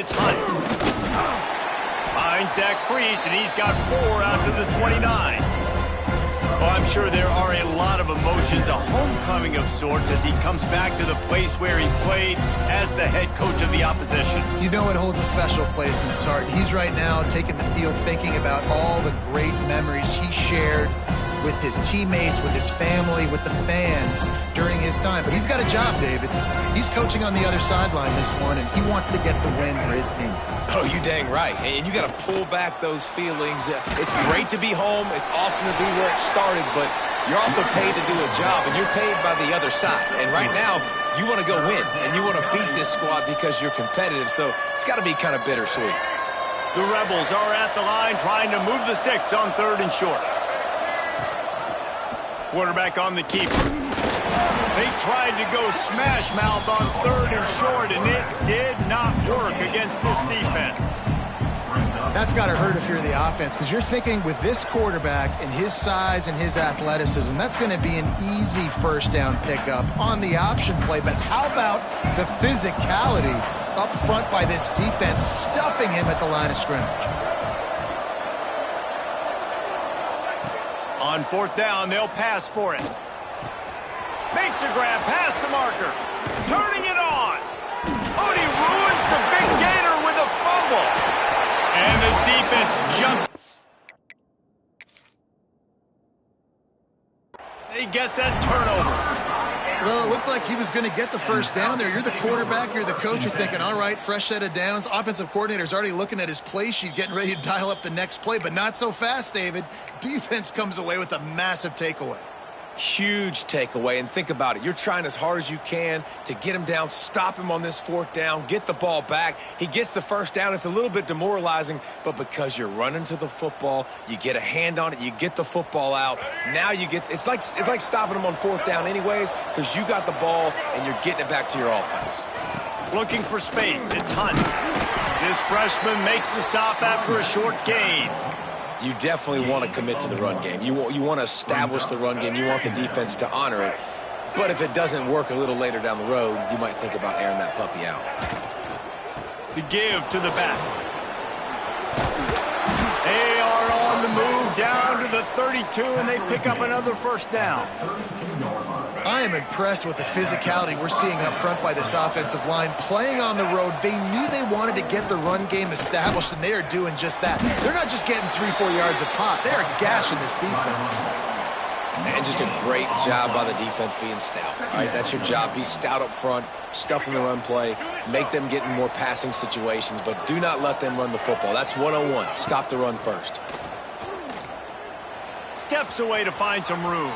It's Hunt. Finds that crease, and he's got 4 out to the 29. Well, I'm sure there are a lot of emotions, a homecoming of sorts, as he comes back to the place where he played as the head coach of the opposition. You know it holds a special place in his heart. He's right now taking the field thinking about all the great memories he shared with his teammates, with his family, with the fans during his time. But he's got a job, David. He's coaching on the other sideline this one, and he wants to get the win for his team. Oh, you dang right. And you got to pull back those feelings. It's great to be home. It's awesome to be where it started, but you're also paid to do a job, and you're paid by the other side. And right now, you want to go win, and you want to beat this squad because you're competitive, so it's got to be kind of bittersweet. The Rebels are at the line trying to move the sticks on 3rd and short. Quarterback on the keeper. They tried to go smash mouth on 3rd and short, and it did not work against this defense. That's got to hurt if you're the offense, because you're thinking with this quarterback and his size and his athleticism, that's going to be an easy first down pickup on the option play. But how about the physicality up front by this defense, stuffing him at the line of scrimmage? On 4th down, they'll pass for it. Makes a grab past the marker. Turning it on. Oh, he ruins the big gainer with a fumble. And the defense jumps. They get that turnover. Well, it looked like he was going to get the first down there. You're the quarterback, you're the coach, you're thinking, all right, fresh set of downs. Offensive coordinator's already looking at his play sheet, getting ready to dial up the next play, but not so fast, David. Defense comes away with a massive takeaway. Huge takeaway, and think about it. You're trying as hard as you can to get him down, stop him on this 4th down, get the ball back. He gets the first down. It's a little bit demoralizing, but because you're running to the football, you get a hand on it, you get the football out. Now you get, it's like stopping him on 4th down anyways, because you got the ball and you're getting it back to your offense. Looking for space, it's Hunt. This freshman makes the stop after a short gain. You definitely want to commit to the run game. You want to establish the run game. You want the defense to honor it. But if it doesn't work a little later down the road, you might think about airing that puppy out. The give to the back. They are on the move down to the 32, and they pick up another first down. I am impressed with the physicality we're seeing up front by this offensive line. Playing on the road, they knew they wanted to get the run game established, and they are doing just that. They're not just getting 3-4 yards a pop. They are gashing this defense. And just a great job by the defense being stout. All right, that's your job. Be stout up front, stuff in the run play, make them get in more passing situations, but do not let them run the football. That's 101. Stop the run first. Steps away to find some room.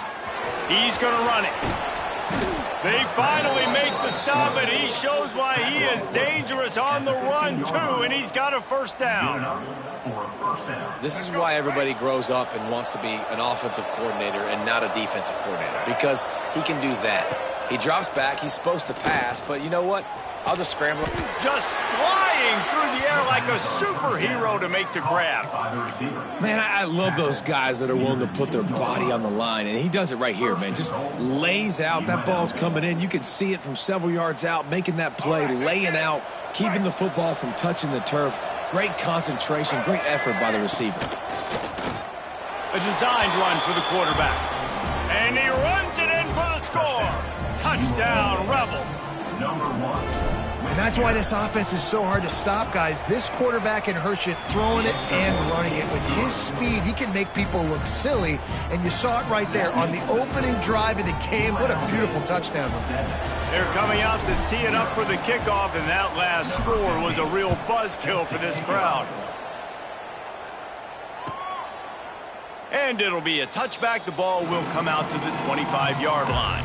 He's going to run it. They finally make the stop, and he shows why he is dangerous on the run, too, and he's got a first down. This is why everybody grows up and wants to be an offensive coordinator and not a defensive coordinator, because he can do that. He drops back. He's supposed to pass, but you know what? I'll just scramble. Just flying through the air like a superhero to make the grab. Man, I love those guys that are willing to put their body on the line, and he does it right here, man. Just lays out. That ball's coming in. You can see it from several yards out, making that play, laying out, keeping the football from touching the turf. Great concentration, great effort by the receiver. A designed run for the quarterback. And he runs it in for the score. Touchdown, Rebels. And that's why this offense is so hard to stop, guys. This quarterback can hurt you throwing it and running it. With his speed, he can make people look silly, and you saw it right there on the opening drive of the game. What a beautiful touchdown. They're coming out to tee it up for the kickoff, and that last score was a real buzzkill for this crowd. And it'll be a touchback. The ball will come out to the 25-yard line.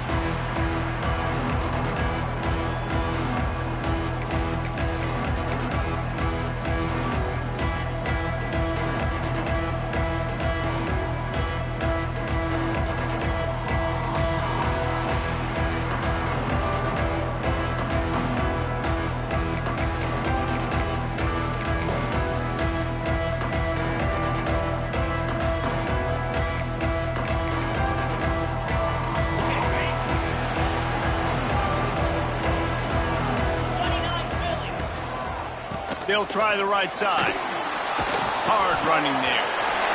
They'll try the right side. Hard running there.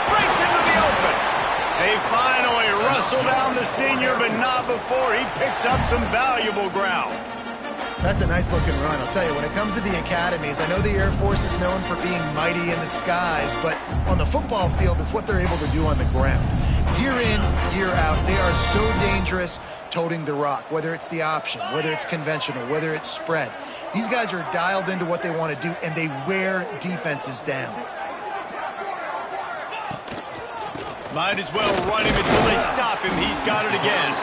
Breaks into the open. They finally wrestle down the senior, but not before he picks up some valuable ground. That's a nice-looking run. I'll tell you, when it comes to the academies, I know the Air Force is known for being mighty in the skies, but on the football field, it's what they're able to do on the ground. Year in, year out, they are so dangerous toting the rock, whether it's the option, whether it's conventional, whether it's spread. These guys are dialed into what they want to do, and they wear defenses down. Might as well run him until they stop him. He's got it again.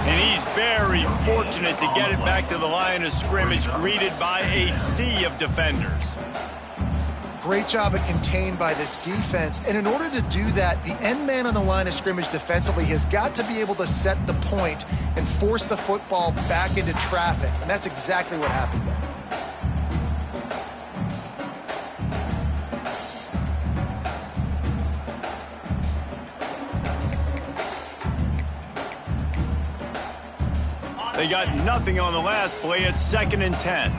And he's very fortunate to get it back to the line of scrimmage, greeted by a sea of defenders. Great job at contained by this defense. And in order to do that, the end man on the line of scrimmage defensively has got to be able to set the point and force the football back into traffic. And that's exactly what happened there. They got nothing on the last play. It's 2nd and 10.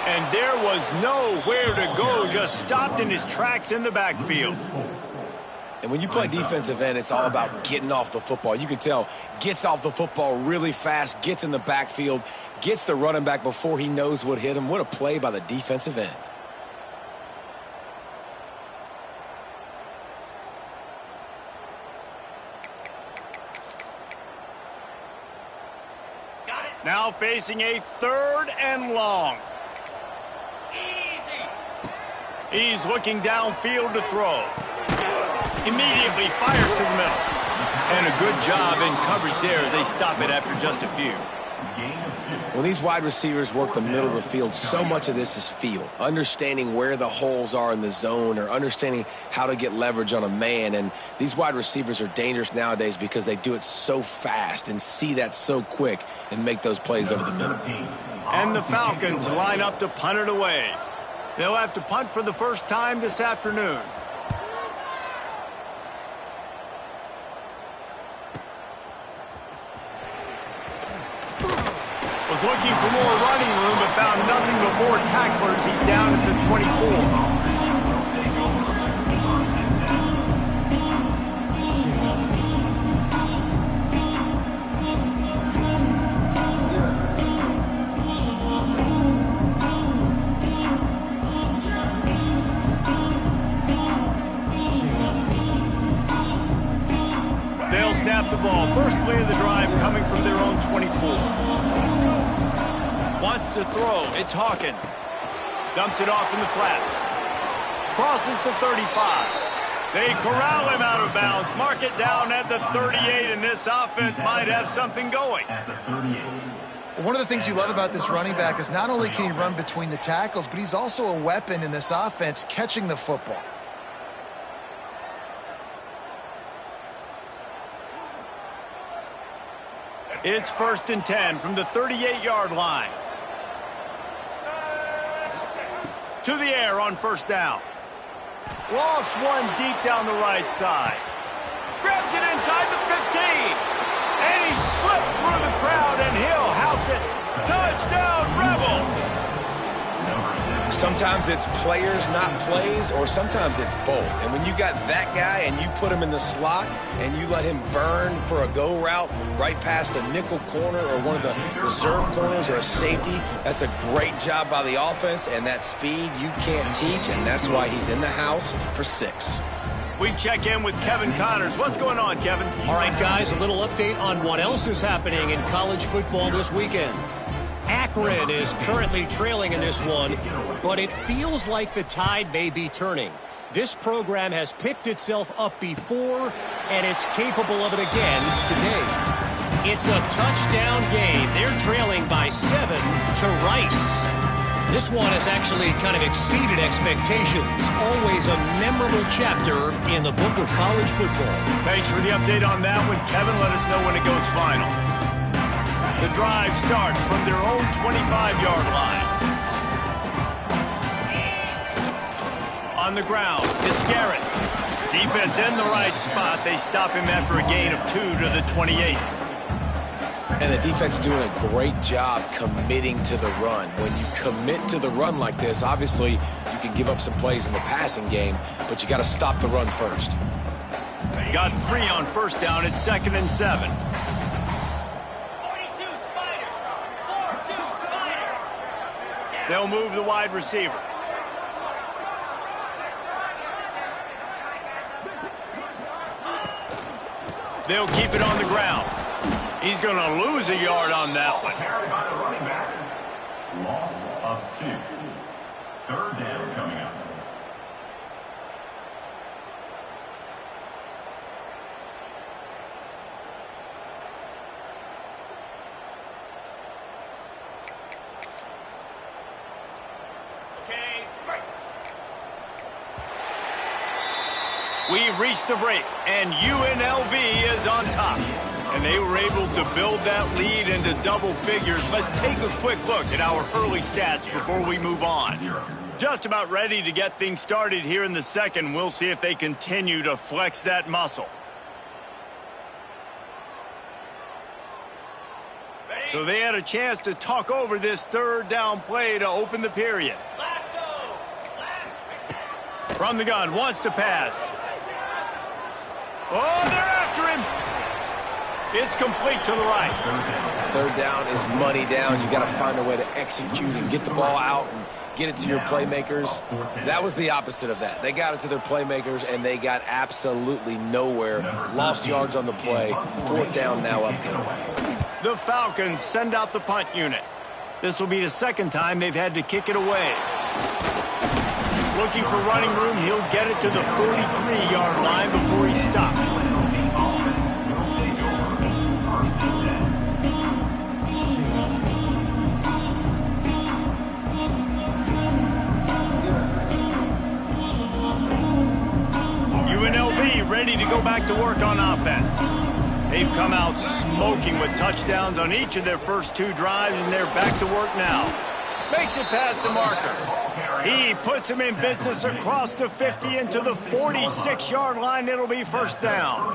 And there was nowhere to go, just stopped in his tracks in the backfield. And when you play defensive end, it's all about getting off the football. You can tell, gets off the football really fast, gets in the backfield, gets the running back before he knows what hit him. What a play by the defensive end. Now facing a 3rd and long. He's looking downfield to throw. Immediately fires to the middle. And a good job in coverage there as they stop it after just a few. When these wide receivers work the middle of the field, so much of this is feel. Understanding where the holes are in the zone or understanding how to get leverage on a man. And these wide receivers are dangerous nowadays because they do it so fast and see that so quick and make those plays over the middle. And the Falcons line up to punt it away. They'll have to punt for the first time this afternoon. Was looking for more running room, but found nothing but more tacklers. He's down at the 24. They'll snap the ball. First play of the drive coming from their own 24. Wants to throw. It's Hawkins. Dumps it off in the flats. Crosses to 35. They corral him out of bounds. Mark it down at the 38, and this offense might have something going. One of the things you love about this running back is not only can he run between the tackles, but he's also a weapon in this offense catching the football. It's 1st and 10 from the 38-yard line. To the air on 1st down. Lost one deep down the right side. Grabs it inside the 15. And he slipped through the crowd, and he'll house it. Touchdown, Rebels! Sometimes it's players, not plays, or sometimes it's both. And when you got that guy and you put him in the slot and you let him burn for a go route right past a nickel corner or one of the reserve corners or a safety, that's a great job by the offense, and that speed you can't teach, and that's why he's in the house for 6. We check in with Kevin Connors. What's going on, Kevin? All right, guys, a little update on what else is happening in college football this weekend. Akron is currently trailing in this one, but it feels like the tide may be turning. This program has picked itself up before, and it's capable of it again today. It's a touchdown game. They're trailing by 7 to Rice. This one has actually kind of exceeded expectations. Always a memorable chapter in the book of college football. Thanks for the update on that one, Kevin. Let us know when it goes final. The drive starts from their own 25-yard line. On the ground, it's Garrett. Defense in the right spot. They stop him after a gain of 2 to the 28. And the defense doing a great job committing to the run. When you commit to the run like this, obviously you can give up some plays in the passing game, but you got to stop the run first. Got 3 on first down at 2nd and 7. 42 Spider. 4-2 Spider. They'll move the wide receiver. They'll keep it on the ground. He's going to lose a yard on that one. Carried by the running back. Loss of 2. 3rd down coming up. We've reached the break, and UNLV is on top. And they were able to build that lead into double figures. Let's take a quick look at our early stats before we move on. Just about ready to get things started here in the second. We'll see if they continue to flex that muscle. So they had a chance to talk over this 3rd down play to open the period. From the gun, wants to pass. Oh, they're after him. It's complete to the right. 3rd down is money down. You got to find a way to execute and get the ball out and get it to your playmakers. That was the opposite of that. They got it to their playmakers, and they got absolutely nowhere. Lost yards on the play. 4th down now upcoming. The Falcons send out the punt unit. This will be the 2nd time they've had to kick it away. Looking for running room, he'll get it to the 43-yard line before he stopped. UNLV ready to go back to work on offense. They've come out smoking with touchdowns on each of their first 2 drives, and they're back to work now. Makes it past the marker. He puts him in business across the 50 into the 46-yard line. It'll be 1st down.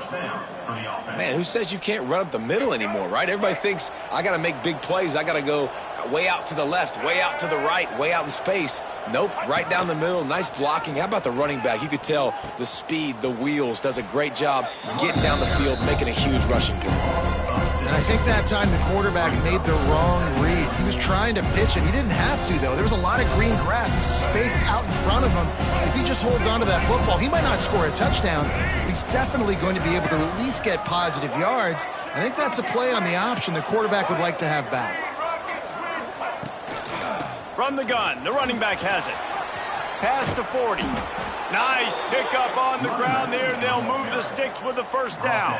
Man, who says you can't run up the middle anymore, right? Everybody thinks I got to make big plays. I got to go way out to the left, way out to the right, way out in space. Nope, right down the middle. Nice blocking. How about the running back? You could tell the speed, the wheels, does a great job getting down the field, making a huge rushing play. And I think that time the quarterback made the wrong read. He was trying to pitch it. He didn't have to, though. There was a lot of green grass and space out in front of him. If he just holds on to that football, he might not score a touchdown, but he's definitely going to be able to at least get positive yards. I think that's a play on the option the quarterback would like to have back. From the gun, the running back has it. Past the 40. Nice pickup on the ground there. They'll move the sticks with the 1st down.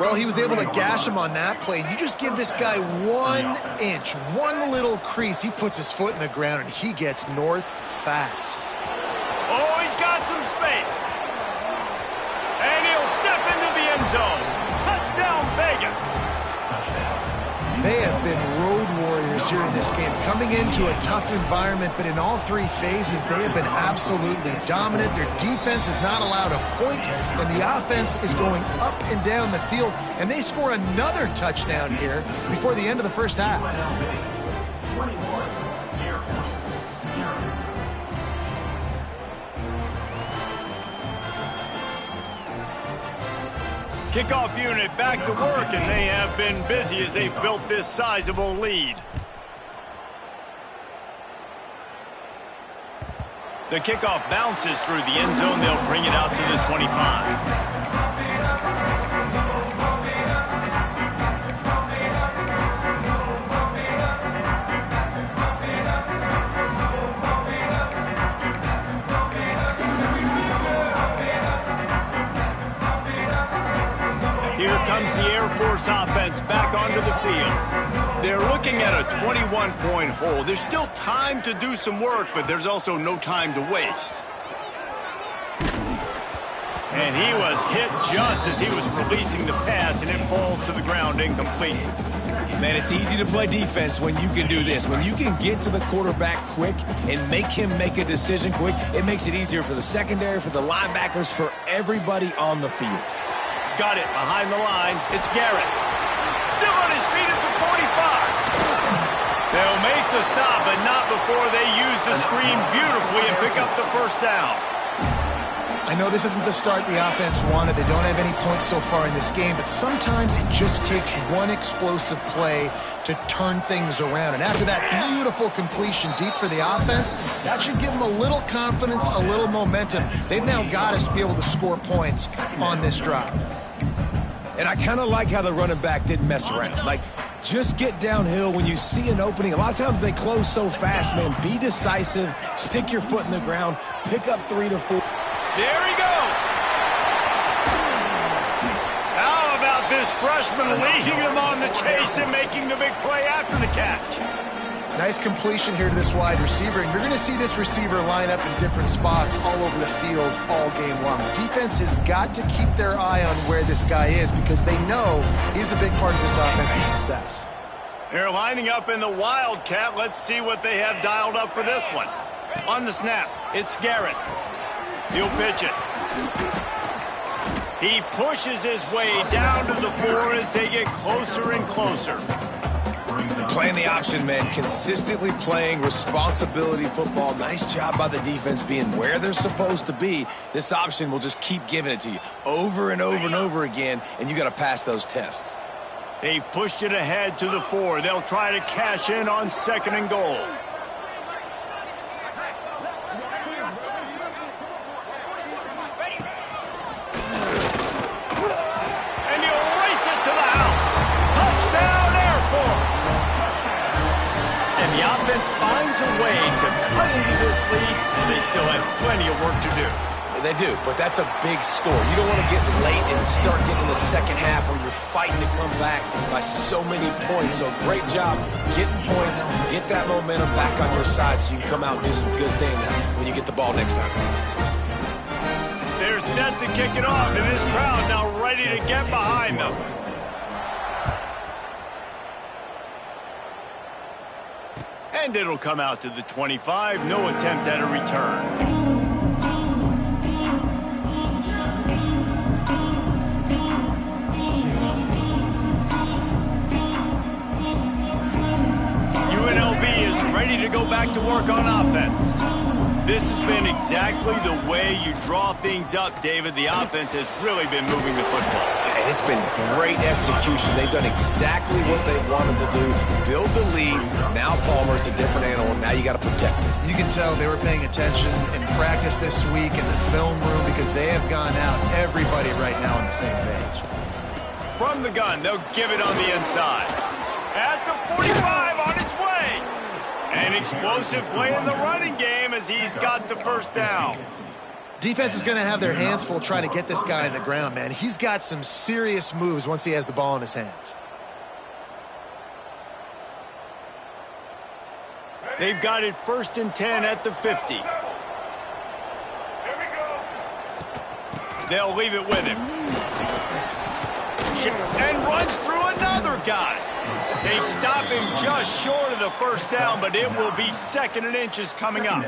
Well, he was able to gash him on that play. You just give this guy 1 inch, one little crease. He puts his foot in the ground, and he gets north fast. Oh, he's got some space. And he'll step into the end zone. Touchdown, Vegas. They have been road warriors here in this game, coming into a tough environment, but in all 3 phases, they have been absolutely dominant. Their defense is not allowed a point, and the offense is going up and down the field, and they score another touchdown here before the end of the 1st half. 21, Air Force 0. Kickoff unit back to work, and they have been busy as they've built this sizable lead. The kickoff bounces through the end zone. They'll bring it out to the 25. Here comes the Air Force offense back onto the field. They're looking at a 21-point hole. There's still time to do some work, but there's also no time to waste. And he was hit just as he was releasing the pass, and it falls to the ground incomplete. Man, it's easy to play defense when you can do this. When you can get to the quarterback quick and make him make a decision quick, it makes it easier for the secondary, for the linebackers, for everybody on the field. Got it behind the line. It's Garrett. Still on his feet at the 45. They'll make the stop, but not before they use the screen beautifully and pick up the first down. I know this isn't the start the offense wanted. They don't have any points so far in this game, but sometimes it just takes one explosive play to turn things around. And after that beautiful completion deep for the offense, that should give them a little confidence, a little momentum. They've now got us to be able to score points on this drive. And I kind of like how the running back didn't mess around. Like, just get downhill when you see an opening. A lot of times they close so fast, man. Be decisive, stick your foot in the ground, pick up 3 to 4. There he goes. How about this freshman leading them on the chase and making the big play after the catch? Nice completion here to this wide receiver, and you're going to see this receiver line up in different spots all over the field all game long. Defense has got to keep their eye on where this guy is because they know he's a big part of this offense's success. They're lining up in the Wildcat. Let's see what they have dialed up for this one. On the snap, it's Garrett. He'll pitch it. He pushes his way down to the 4 as they get closer and closer. Playing the option, man. Consistently playing responsibility football. Nice job by the defense being where they're supposed to be. This option will just keep giving it to you over and over and over again, and you got to pass those tests. They've pushed it ahead to the 4. They'll try to cash in on 2nd and goal. The offense finds a way to cut into this lead, and they still have plenty of work to do. They do, but that's a big score. You don't want to get late and start getting in the second half where you're fighting to come back by so many points. So great job getting points, get that momentum back on your side so you can come out and do some good things when you get the ball next time. They're set to kick it off, and this crowd now ready to get behind them. And it'll come out to the 25. No attempt at a return. UNLV is ready to go back to work on offense. This has been exactly the way you draw things up, David. The offense has really been moving the football. And it's been great execution. They've done exactly what they wanted to do. Build the lead. Now Palmer's a different animal. Now you got to protect it. You can tell they were paying attention in practice this week in the film room because they have gone out, everybody right now on the same page. From the gun, they'll give it on the inside. At the 45 on its way. An explosive play in the running game as he's got the first down. Defense is going to have their hands full trying to get this guy in the ground, man. He's got some serious moves once he has the ball in his hands. They've got it 1st and 10 at the 50. They'll leave it with him. And runs through another guy. They stop him just short of the first down, but it will be 2nd and inches coming up.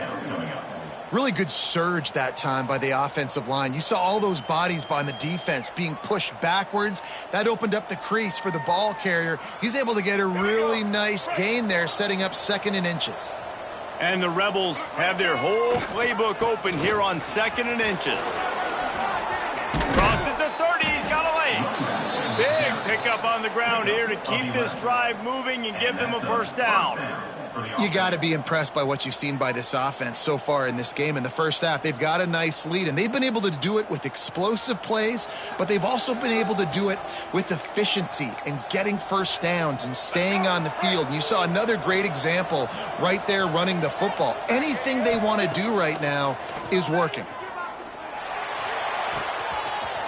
Really good surge that time by the offensive line. You saw all those bodies by the defense being pushed backwards. That opened up the crease for the ball carrier. He's able to get a really nice gain there, setting up 2nd and inches. And the Rebels have their whole playbook open here on 2nd and inches. Crosses the 30, he's got a lane. Big pickup on the ground here to keep this drive moving and give them a first down. You got to be impressed by what you've seen by this offense so far in this game. In the first half, they've got a nice lead, and they've been able to do it with explosive plays, but they've also been able to do it with efficiency and getting first downs and staying on the field. And you saw another great example right there running the football. Anything they want to do right now is working.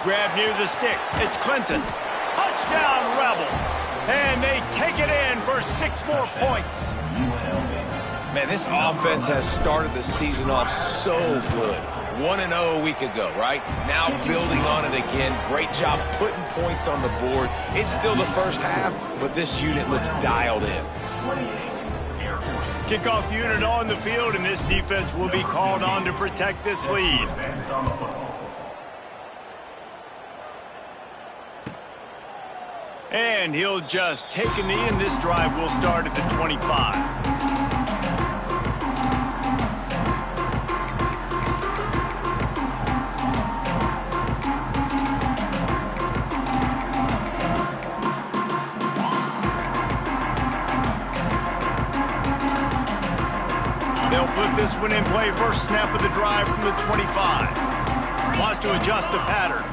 Grab near the sticks. It's Clinton. Touchdown, Rebels. And they take it in for 6 more points. Man, this offense has started the season off so good. 1-0 a week ago, right? Now building on it again. Great job putting points on the board. It's still the first half, but this unit looks dialed in. Kickoff unit on the field, and this defense will be called on to protect this lead. And he'll just take a knee, and this drive will start at the 25. They'll flip this one in play. First snap of the drive from the 25. Wants to adjust the pattern.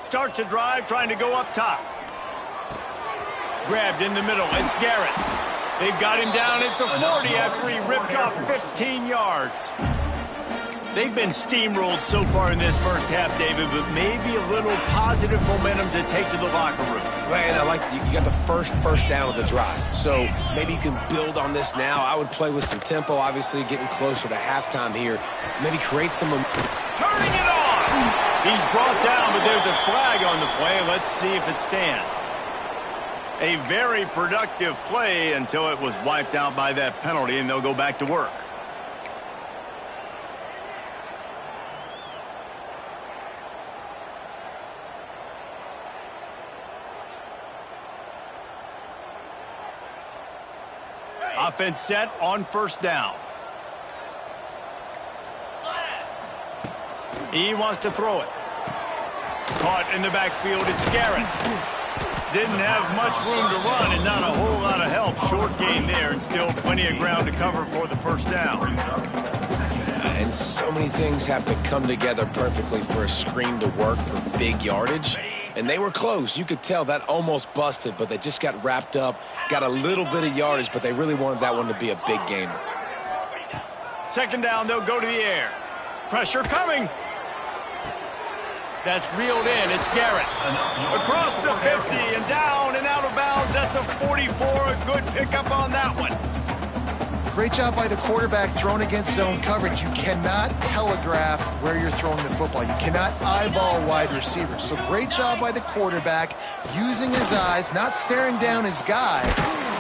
Starts the drive trying to go up top. Grabbed in the middle. It's Garrett. They've got him down at the 40 after he ripped off 15 yards. They've been steamrolled so far in this first half, David, but maybe a little positive momentum to take to the locker room. Man, I like you got the first down of the drive. So maybe you can build on this now. I would play with some tempo, obviously getting closer to halftime here. Maybe create some... Turning it on! He's brought down, but there's a flag on the play. Let's see if it stands. A very productive play until it was wiped out by that penalty, and they'll go back to work. Offense set on first down. He wants to throw it. Caught in the backfield, it's Garrett. Didn't have much room to run and not a whole lot of help. Short gain there and still plenty of ground to cover for the first down. And so many things have to come together perfectly for a screen to work for big yardage. And they were close. You could tell that almost busted, but they just got wrapped up, got a little bit of yardage, but they really wanted that one to be a big gainer. Second down, they'll go to the air. Pressure coming. That's reeled in. It's Garrett. Across the 50 and down and out of bounds at the 44. A good pickup on that one. Great job by the quarterback thrown against zone coverage. You cannot telegraph where you're throwing the football. You cannot eyeball wide receivers. So great job by the quarterback using his eyes, not staring down his guy,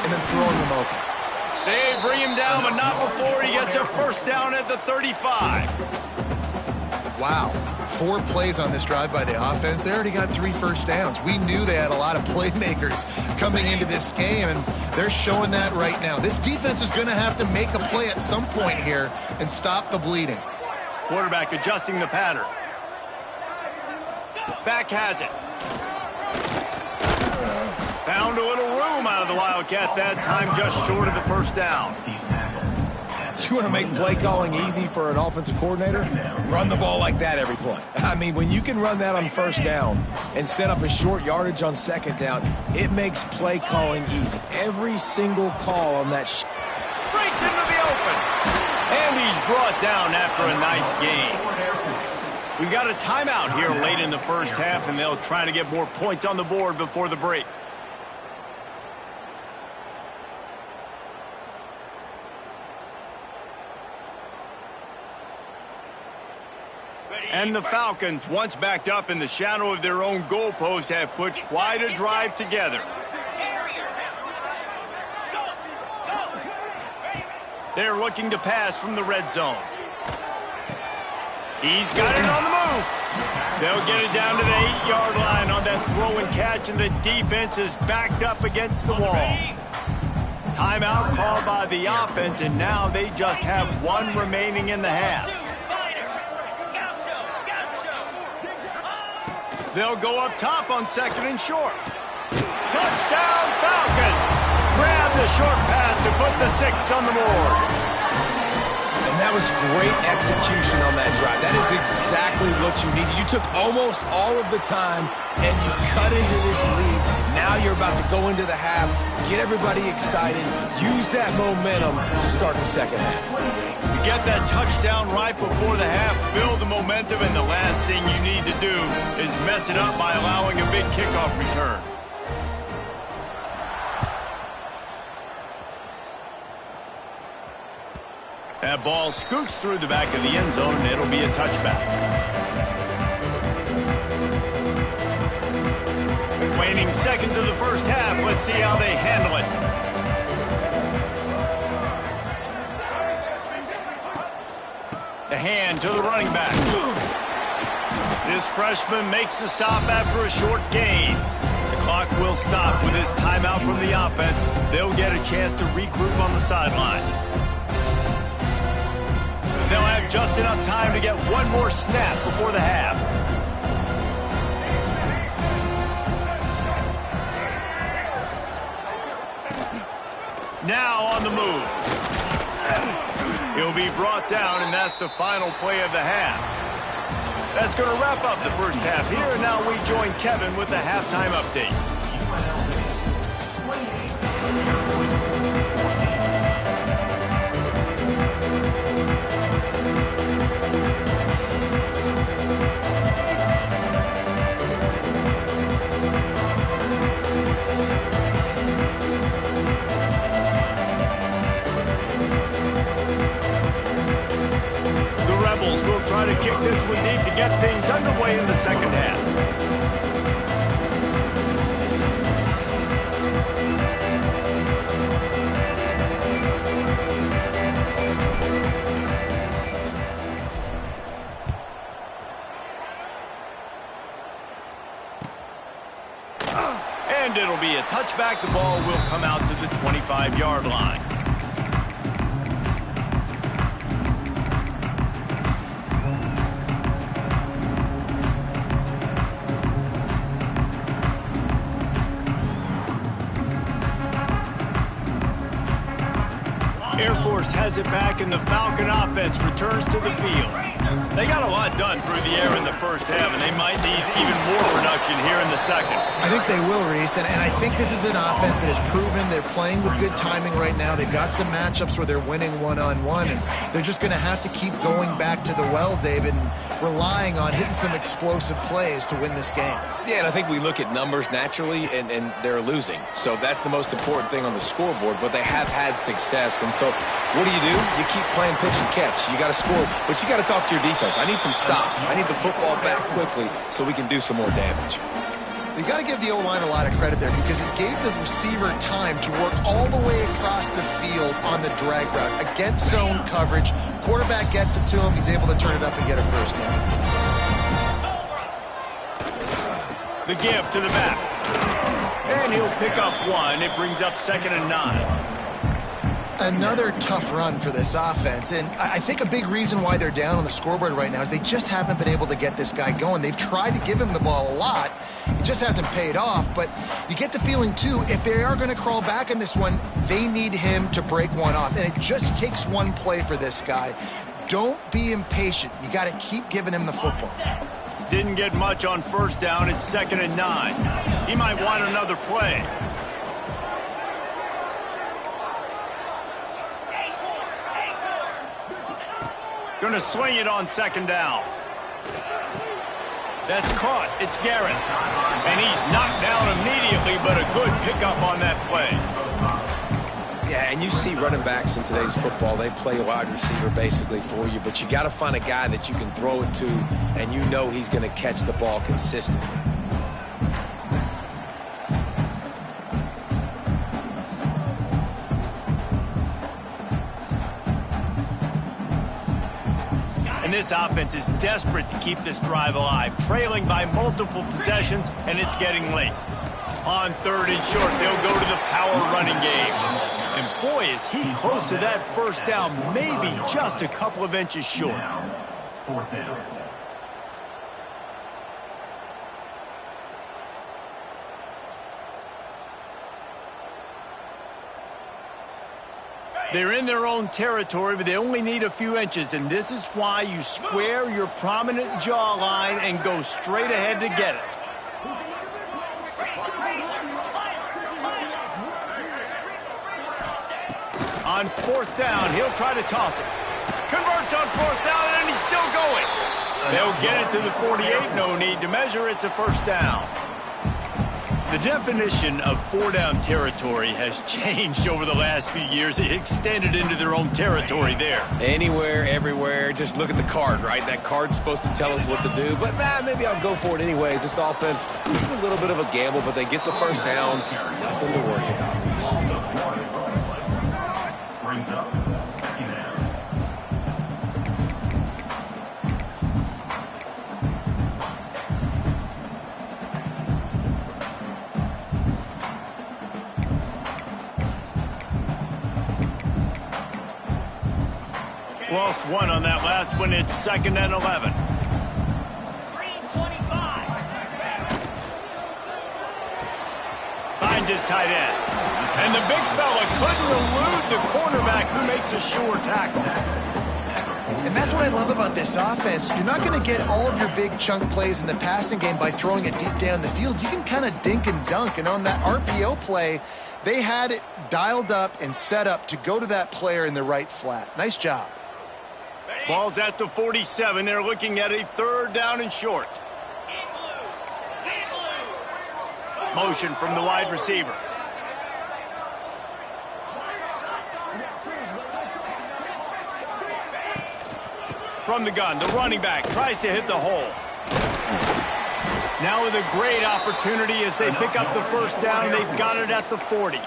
and then throwing him open. They bring him down, but not before he gets a first down at the 35. Wow. 4 plays on this drive by the offense. They already got 3 first downs. We knew they had a lot of playmakers coming into this game, and they're showing that right now. This defense is going to have to make a play at some point here and stop the bleeding. Quarterback adjusting the pattern. Back has it. Found a little room out of the Wildcat that time, just short of the first down. You want to make play calling easy for an offensive coordinator? Run the ball like that every play. I mean, when you can run that on first down and set up a short yardage on second down, it makes play calling easy. Every single call on that breaks into the open. And he's brought down after a nice gain. We've got a timeout here late in the first half, and they'll try to get more points on the board before the break. And the Falcons, once backed up in the shadow of their own goalpost, have put quite a drive together. They're looking to pass from the red zone. He's got it on the move. They'll get it down to the 8-yard line on that throw and catch, and the defense is backed up against the wall. Timeout called by the offense, and now they just have 1 remaining in the half. They'll go up top on second and short. Touchdown, Falcons! Grab the short pass to put the 6 on the board. And that was great execution on that drive. That is exactly what you needed. You took almost all of the time, and you cut into this lead. Now you're about to go into the half, get everybody excited, use that momentum to start the second half. You get that touchdown right before the half, build the momentum, and the last thing you need to do is mess it up by allowing a big kickoff return. That ball scoots through the back of the end zone, and it'll be a touchback. Waning seconds of the first half. Let's see how they handle it. The hand to the running back. This freshman makes the stop after a short gain. The clock will stop with this timeout from the offense. They'll get a chance to regroup on the sideline. They'll have just enough time to get one more snap before the half. Now on the move. He'll be brought down, and that's the final play of the half. That's going to wrap up the first half here, and now we join Kevin with the halftime update. Will try to kick this one deep to get things underway in the second half. And it'll be a touchback. The ball will come out to the 25-yard line. Air Force has it back, and the Falcon offense returns to the field. They got a lot done through the air in the first half, and they might need even more production here in the second. I think they will, Reese, and I think this is an offense that has proven they're playing with good timing right now. They've got some matchups where they're winning one-on-one, and they're just going to have to keep going back to the well, David, and relying on hitting some explosive plays to win this game. Yeah, and I think we look at numbers naturally, and they're losing. So that's the most important thing on the scoreboard, but they have had success. And so what do? You keep playing pitch and catch. You got to score, but you got to talk to your defense. I need some stops. I need the football back quickly so we can do some more damage. You got to give the O-line a lot of credit there because it gave the receiver time to work all the way across the field on the drag route against zone coverage. Quarterback gets it to him. He's able to turn it up and get a first down. The give to the back. And he'll pick up one. It brings up 2nd and 9. Another tough run for this offense, and I think a big reason why they're down on the scoreboard right now is they just haven't been able to get this guy going. They've tried to give him the ball a lot. It just hasn't paid off, but you get the feeling, too, if they are going to crawl back in this one, they need him to break one off, and it just takes one play for this guy. Don't be impatient. You got to keep giving him the football. Didn't get much on first down. It's 2nd and 9. He might want another play. Going to swing it on 2nd down. That's caught. It's Garrett. And he's knocked down immediately, but a good pickup on that play. Yeah, and you see running backs in today's football, they play wide receiver basically for you, but you got to find a guy that you can throw it to, and you know he's going to catch the ball consistently. And this offense is desperate to keep this drive alive, trailing by multiple possessions, and it's getting late. On 3rd and short, they'll go to the power running game. And boy, is he close to that first down, maybe just a couple of inches short. 4th down. They're in their own territory, but they only need a few inches, and this is why you square your prominent jawline and go straight ahead to get it. On 4th down, he'll try to toss it. Converts on 4th down, and he's still going. They'll get it to the 48. No need to measure. It's a first down. The definition of 4-down territory has changed over the last few years. It extended into their own territory there. Anywhere, everywhere, just look at the card, right? That card's supposed to tell us what to do, but maybe I'll go for it anyways. This offense is a little bit of a gamble, but they get the first down. Nothing to worry about, Reese. Brings up 2nd down. Lost one on that last one. It's 2nd and 11. Green 25. Finds his tight end. And the big fella couldn't elude the cornerback who makes a sure tackle. And that's what I love about this offense. You're not going to get all of your big chunk plays in the passing game by throwing it deep down the field. You can kind of dink and dunk. And on that RPO play, they had it dialed up and set up to go to that player in the right flat. Nice job. Ball's at the 47. They're looking at a 3rd down and short. Motion from the wide receiver. From the gun, the running back tries to hit the hole. Now with a great opportunity as they pick up the 1st down. They've got it at the 40.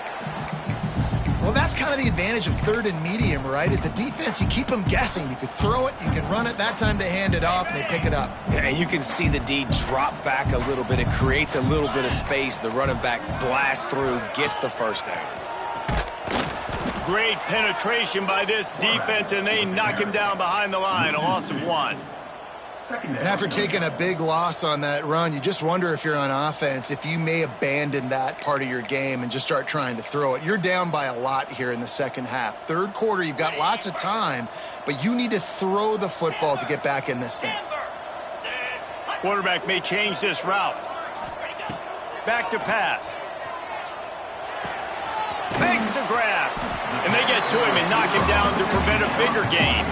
Well, that's kind of the advantage of 3rd and medium, right? Is the defense, you keep them guessing. You could throw it, you can run it. That time they hand it off and they pick it up. Yeah, and you can see the D drop back a little bit. It creates a little bit of space. The running back blasts through, gets the 1st down. Great penetration by this defense, and they knock him down behind the line. A loss of 1. And after taking a big loss on that run, you just wonder if you're on offense, if you may abandon that part of your game and just start trying to throw it. You're down by a lot here in the 2nd half. 3rd quarter, you've got lots of time, but you need to throw the football to get back in this thing. Quarterback may change this route. Back to pass. Makes the grab. And they get to him and knock him down to prevent a bigger gain.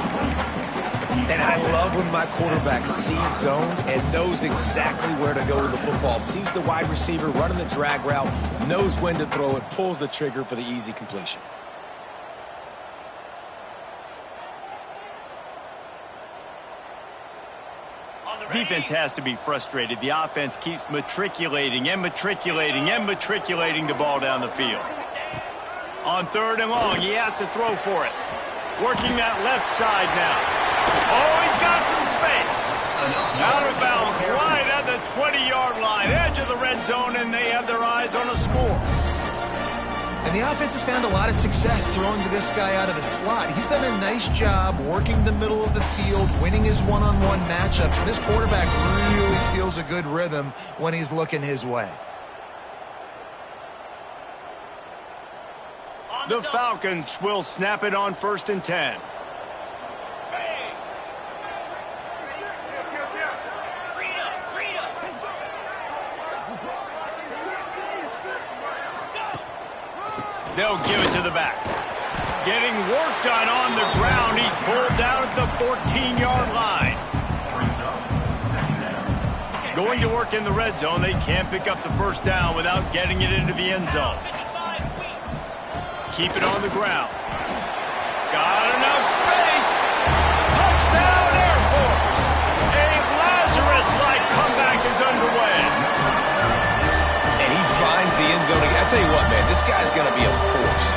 And I love when my quarterback sees zone and knows exactly where to go with the football. Sees the wide receiver running the drag route, knows when to throw it, pulls the trigger for the easy completion. Defense has to be frustrated. The offense keeps matriculating and matriculating and matriculating the ball down the field. On 3rd and long, he has to throw for it. Working that left side now. Oh, he's got some space. Out of bounds, right at the 20-yard line, edge of the red zone, and they have their eyes on a score. And the offense has found a lot of success throwing to this guy out of the slot. He's done a nice job working the middle of the field, winning his one-on-one matchups. And this quarterback really feels a good rhythm when he's looking his way. The Falcons will snap it on 1st and 10. They'll give it to the back. Getting work done on the ground. He's pulled down at the 14-yard line. Going to work in the red zone. They can't pick up the 1st down without getting it into the end zone. Keep it on the ground. Got enough space. Touchdown, Air Force. A Lazarus-like comeback is underway. And he finds the end zone again. I tell you what, man, this guy's going to be a force.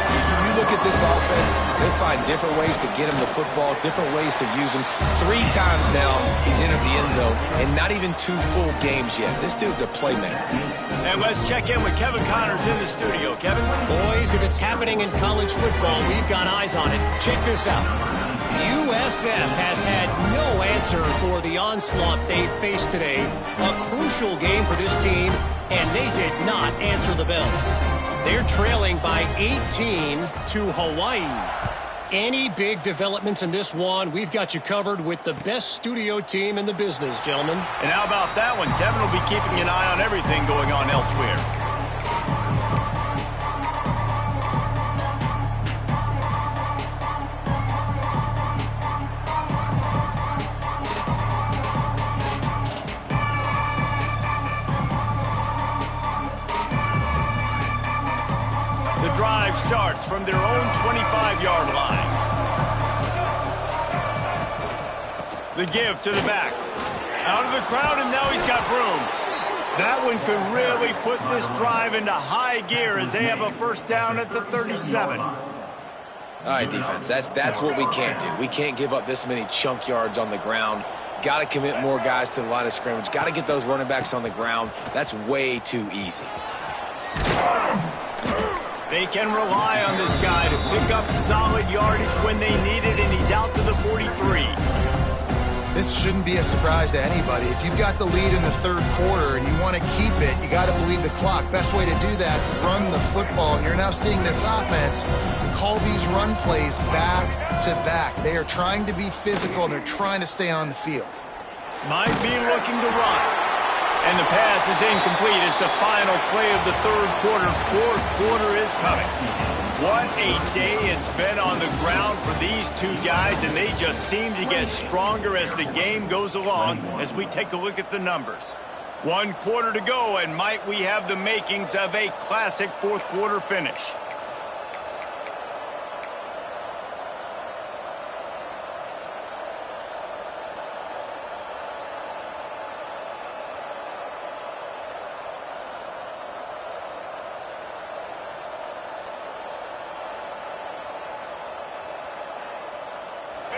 You look at this offense, they find different ways to get him the football, different ways to use him. 3 times now he's entered the end zone, and not even 2 full games yet. This dude's a playmaker. And let's check in with Kevin Connors in the studio. Kevin? Boys, if it's happening in college football, we've got eyes on it. Check this out. USF has had no answer for the onslaught they faced today. A crucial game for this team, and they did not answer the bell. They're trailing by 18 to Hawaii. Any big developments in this one, we've got you covered with the best studio team in the business, gentlemen. And how about that one? Kevin will be keeping an eye on everything going on elsewhere. The drive starts from their own 25-yard line. The give to the back. Out of the crowd, and now he's got room. That one could really put this drive into high gear as they have a 1st down at the 37. All right, defense, that's what we can't do. We can't give up this many chunk yards on the ground. Got to commit more guys to the line of scrimmage. Got to get those running backs on the ground. That's way too easy. They can rely on this guy to pick up solid yardage when they need it, and he's out to the 43. This shouldn't be a surprise to anybody. If you've got the lead in the third quarter and you want to keep it, you got to believe the clock. Best way to do that, run the football. And you're now seeing this offense call these run plays back to back. They are trying to be physical, and they're trying to stay on the field. Might be looking to run. And the pass is incomplete. It's the final play of the third quarter. Fourth quarter is coming. What a day it's been on the ground for these two guys, and they just seem to get stronger as the game goes along as we take a look at the numbers. 1 quarter to go, and might we have the makings of a classic fourth quarter finish.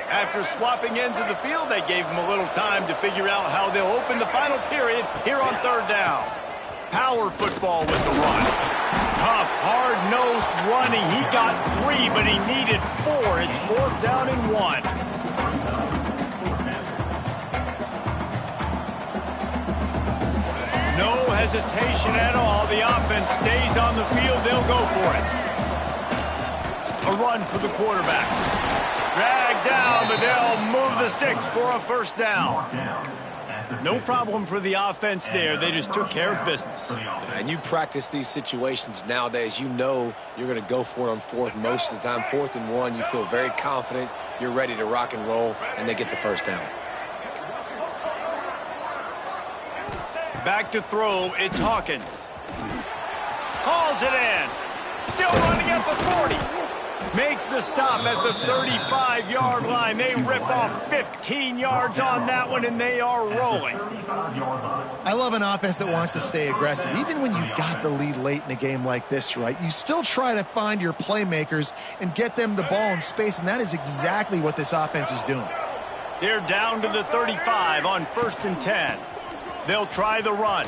After swapping ends of the field, they gave him a little time to figure out how they'll open the final period here on third down. Power football with the run. Tough, hard-nosed running. He got 3, but he needed 4. It's 4th down and 1. No hesitation at all. The offense stays on the field. They'll go for it. A run for the quarterback. Dragged down, but they'll move the sticks for a first down. No problem for the offense there. They just took care of business. And you practice these situations nowadays, you know you're going to go for it on fourth most of the time. 4th and 1, you feel very confident. You're ready to rock and roll, and they get the first down. Back to throw, it's Hawkins. Hauls it in. Still running at the 40. Makes the stop at the 35-yard line. They rip off 15 yards on that one, and they are rolling. I love an offense that wants to stay aggressive. Even when you've got the lead late in a game like this, right, you still try to find your playmakers and get them the ball in space, and that is exactly what this offense is doing. They're down to the 35 on 1st and 10. They'll try the run.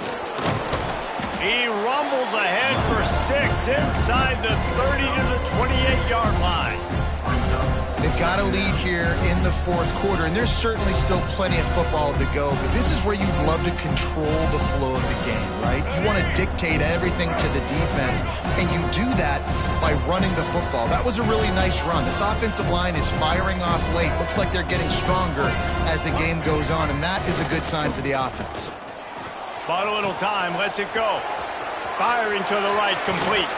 He rumbles ahead for 6 inside the 30 to the 28-yard line. They've got a lead here in the fourth quarter, and there's certainly still plenty of football to go, but this is where you'd love to control the flow of the game, right? You want to dictate everything to the defense, and you do that by running the football. That was a really nice run. This offensive line is firing off late. Looks like they're getting stronger as the game goes on, and that is a good sign for the offense. Bought a little time, lets it go. Firing to the right, complete.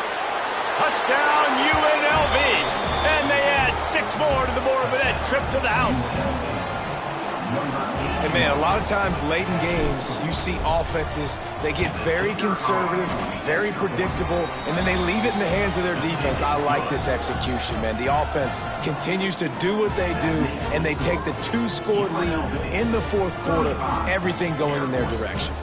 Touchdown, UNLV. And they add 6 more to the board with that trip to the house. And, man, a lot of times late in games, you see offenses, they get very conservative, very predictable, and then they leave it in the hands of their defense. I like this execution, man. The offense continues to do what they do, and they take the 2-score lead in the fourth quarter, everything going in their direction.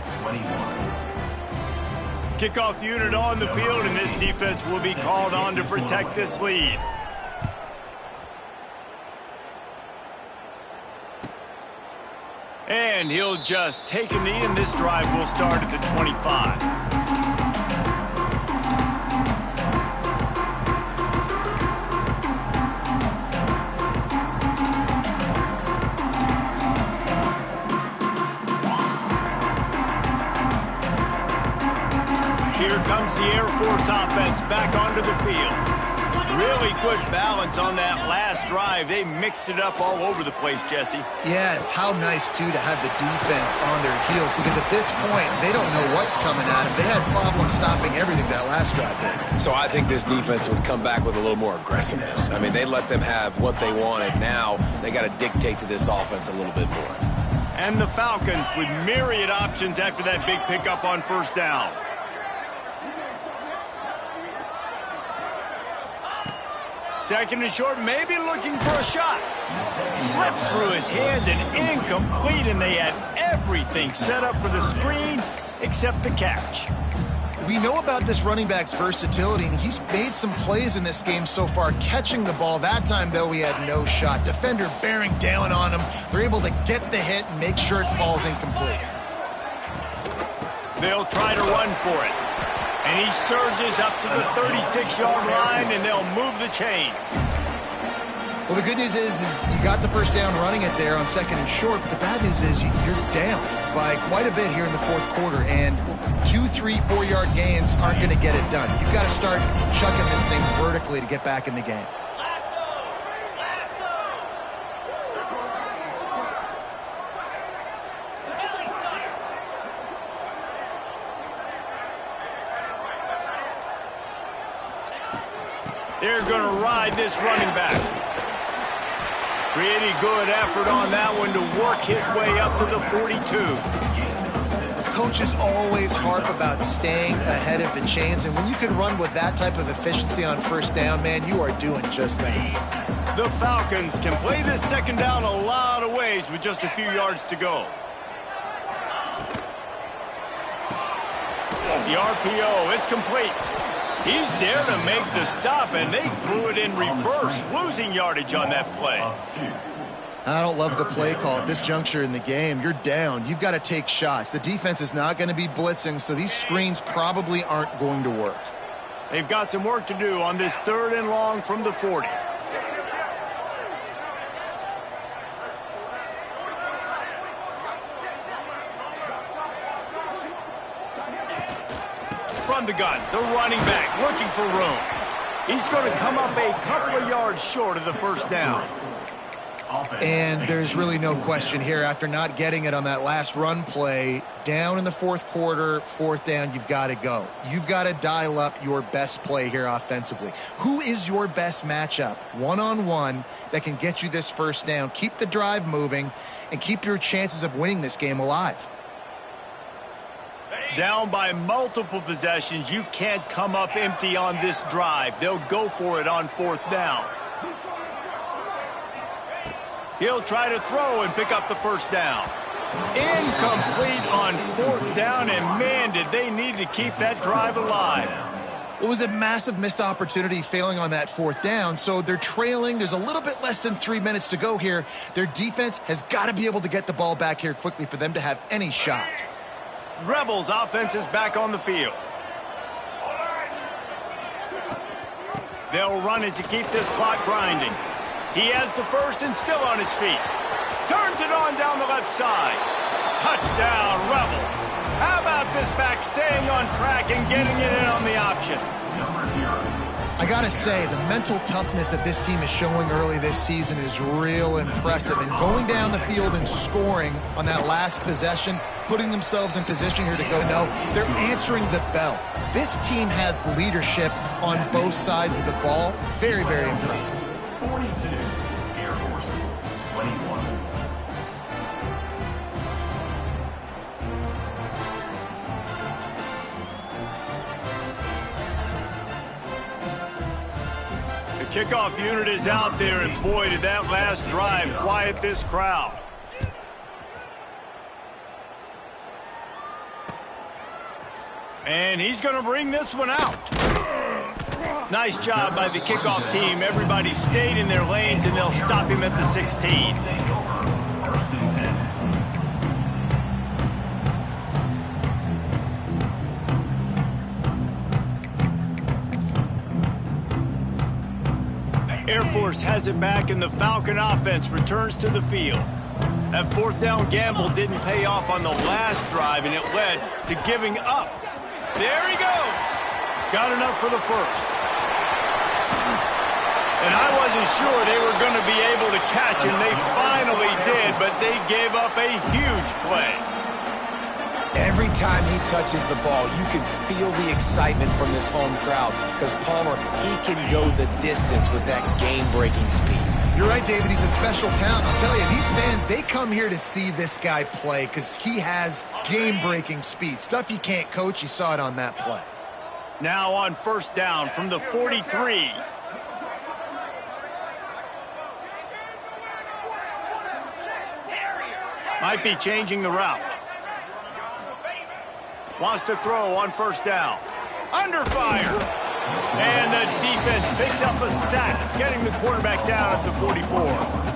Kickoff unit on the field, and this defense will be called on to protect this lead. And he'll just take a knee, and this drive will start at the 25. Here comes the Air Force offense back onto the field. Really good balance on that last drive. They mixed it up all over the place, Jesse. Yeah, how nice, too, to have the defense on their heels, because at this point, they don't know what's coming at them. They had problems stopping everything that last drive there. So I think this defense would come back with a little more aggressiveness. I mean, they let them have what they wanted. Now they got to dictate to this offense a little bit more. And the Falcons with myriad options after that big pickup on first down. Second and short, maybe looking for a shot. Slips through his hands and incomplete, and they had everything set up for the screen except the catch. We know about this running back's versatility, and he's made some plays in this game so far, catching the ball. That time, though, he had no shot. Defender bearing down on him. They're able to get the hit and make sure it falls incomplete. They'll try to run for it. And he surges up to the 36-yard line, and they'll move the chain. Well, the good news is you got the first down running it there on 2nd and short, but the bad news is you're down by quite a bit here in the 4th quarter, and 2, 3, 4-yard gains aren't going to get it done. You've got to start chucking this thing vertically to get back in the game. They're going to ride this running back. Pretty good effort on that one to work his way up to the 42. Coaches always harp about staying ahead of the chains, and when you can run with that type of efficiency on first down, man, you are doing just that. The Falcons can play this 2nd down a lot of ways with just a few yards to go. The RPO, it's complete. He's there to make the stop, and they threw it in reverse, losing yardage on that play. I don't love the play call at this juncture in the game. You're down. You've got to take shots. The defense is not going to be blitzing, so these screens probably aren't going to work. They've got some work to do on this 3rd and long from the 40. From the gun, the running back looking for room. He's going to come up a couple of yards short of the first down. And there's really no question here. After not getting it on that last run play, down in the 4th quarter, 4th down, you've got to go. You've got to dial up your best play here offensively. Who is your best matchup, one-on-one, that can get you this first down, keep the drive moving, and keep your chances of winning this game alive? Down by multiple possessions, you can't come up empty on this drive. They'll go for it on 4th down. He'll try to throw and pick up the first down. Incomplete on 4th down, and man, did they need to keep that drive alive. It was a massive missed opportunity failing on that 4th down, so they're trailing. There's a little bit less than 3 minutes to go here. Their defense has got to be able to get the ball back here quickly for them to have any shot. Rebels offense is back on the field. They'll run it to keep this clock grinding. He has the first and still on his feet. Turns it on down the left side. Touchdown, Rebels. How about this back staying on track and getting it in on the option? I got to say, the mental toughness that this team is showing early this season is real impressive. And going down the field and scoring on that last possession, putting themselves in position here to go, no, they're answering the bell. This team has leadership on both sides of the ball. Very, very impressive. 42, Air Force, 21. The kickoff unit is out there, and boy, did that last drive quiet this crowd. And he's going to bring this one out. Nice job by the kickoff team. Everybody stayed in their lanes, and they'll stop him at the 16. Air Force has it back, and the Falcon offense returns to the field. That 4th down gamble didn't pay off on the last drive, and it led to giving up. There he goes. Got enough for the first. And I wasn't sure they were going to be able to catch him. They finally did, but they gave up a huge play. Every time he touches the ball, you can feel the excitement from this home crowd because Palmer, he can go the distance with that game-breaking speed. You're right, David. He's a special talent. I'll tell you, these fans, they come here to see this guy play because he has game-breaking speed. Stuff you can't coach. You saw it on that play. Now on 1st down from the 43. Might be changing the route. Wants to throw on 1st down. Under fire. And the defense picks up a sack, getting the quarterback down at the 44.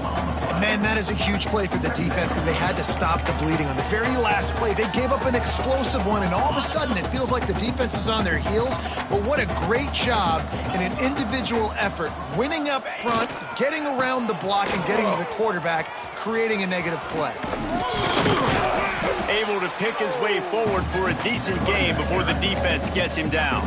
Man, that is a huge play for the defense because they had to stop the bleeding. On the very last play, they gave up an explosive one, and all of a sudden it feels like the defense is on their heels. But what a great job in an individual effort, winning up front, getting around the block, and getting to the quarterback, creating a negative play. Able to pick his way forward for a decent game before the defense gets him down.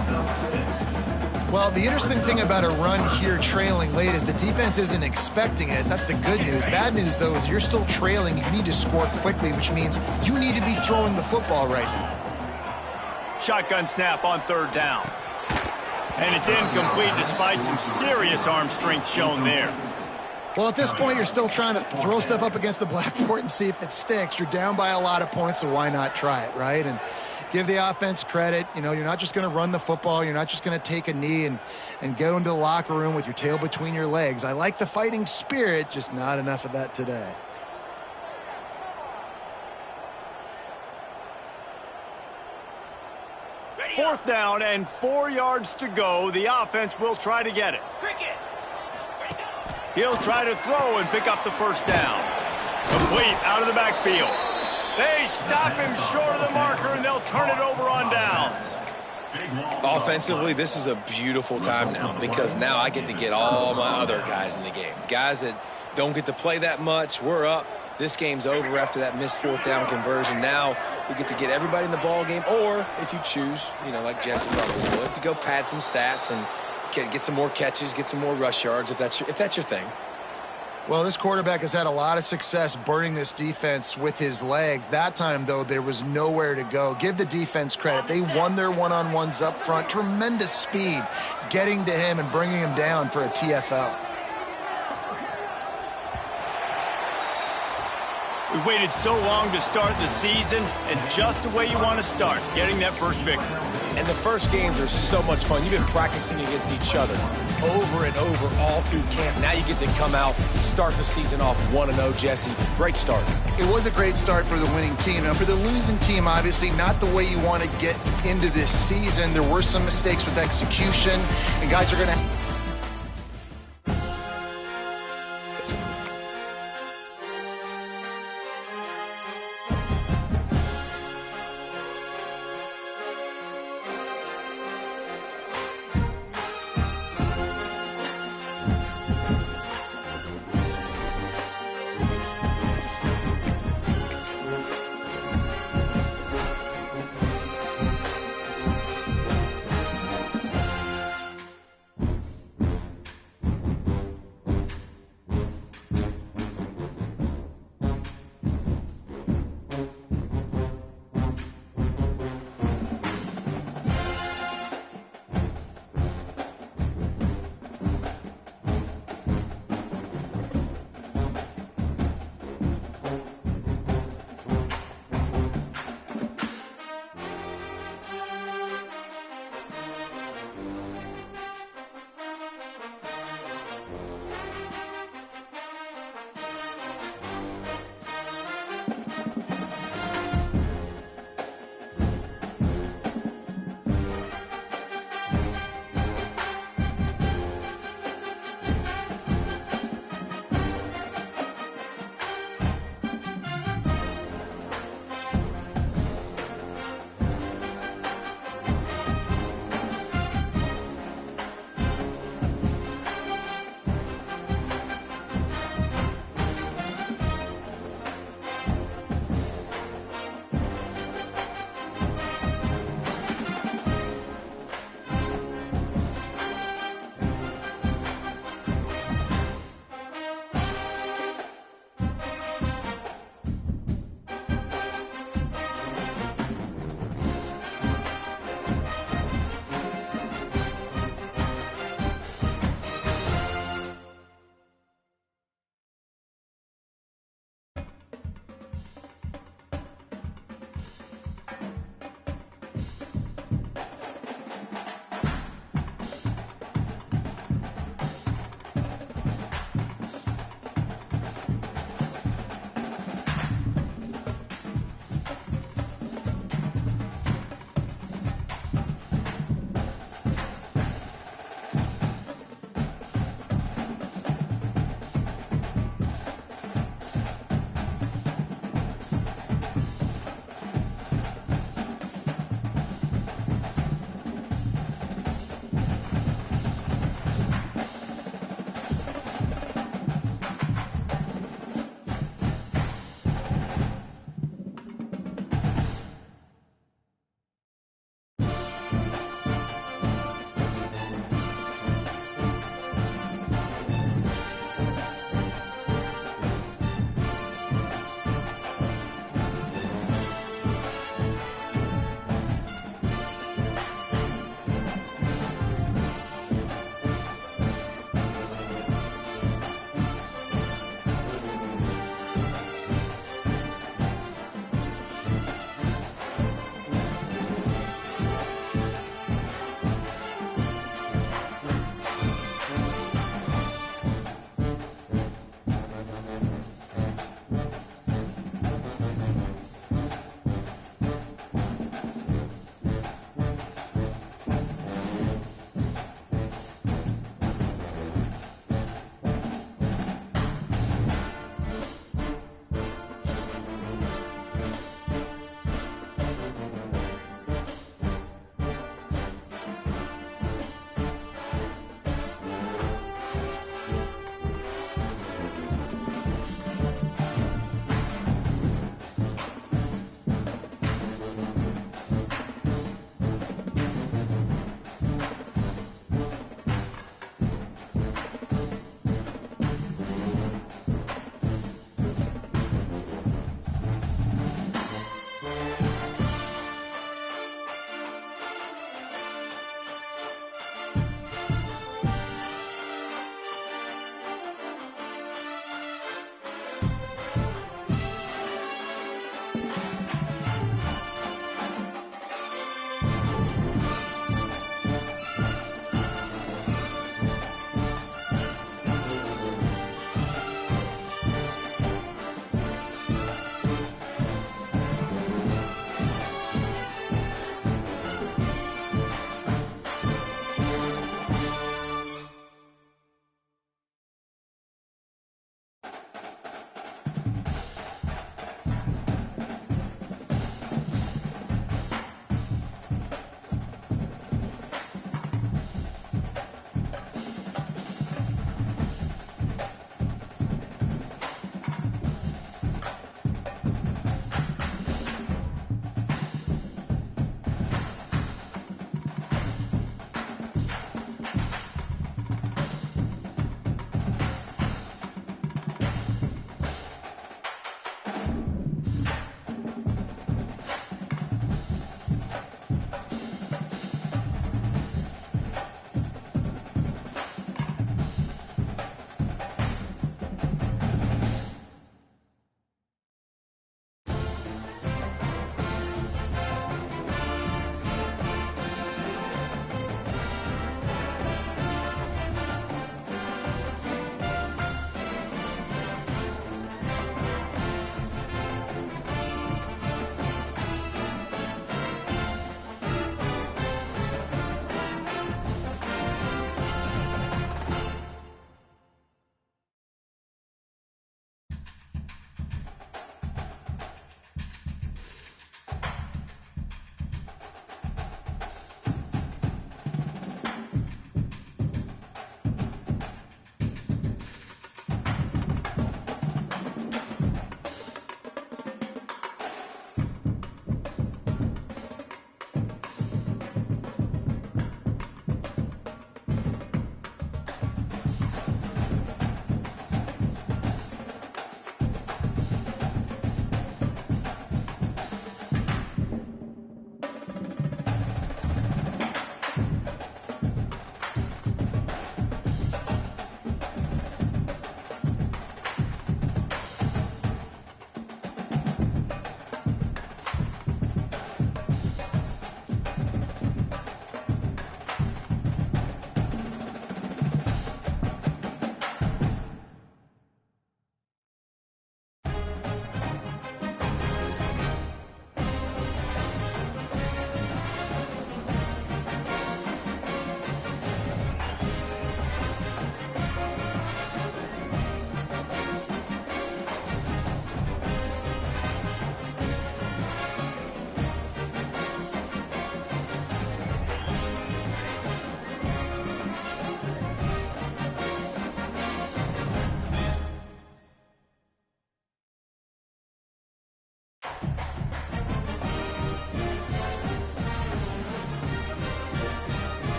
Well, the interesting thing about a run here trailing late is the defense isn't expecting it. That's the good news. Bad news, though, is you're still trailing. You need to score quickly, which means you need to be throwing the football right now. Shotgun snap on third down. And it's incomplete despite some serious arm strength shown there. Well, at this point, you're still trying to throw stuff up against the blackboard and see if it sticks. You're down by a lot of points, so why not try it, right? And give the offense credit. You know, you're not just going to run the football. You're not just going to take a knee and go into the locker room with your tail between your legs. I like the fighting spirit, just not enough of that today. Fourth down and 4 yards to go. The offense will try to get it. He'll try to throw and pick up the first down. Complete out of the backfield. They stop him short of the marker, and they'll turn it over on downs. Offensively, this is a beautiful time now because now I get to get all my other guys in the game. Guys that don't get to play that much, we're up. This game's over after that missed fourth down conversion. Now we get to get everybody in the ball game, or if you choose, you know, like Jesse probably would, to go pad some stats and get some more catches, get some more rush yards if that's your thing. Well, this quarterback has had a lot of success burning this defense with his legs. That time, though, there was nowhere to go. Give the defense credit. They won their one-on-ones up front. Tremendous speed getting to him and bringing him down for a TFL. We waited so long to start the season, and just the way you want to start, getting that first victory. And the first games are so much fun. You've been practicing against each other over and over all through camp. Now you get to come out, start the season off 1-0, Jesse. Great start. It was a great start for the winning team. Now, for the losing team, obviously not the way you want to get into this season. There were some mistakes with execution, and guys are going to...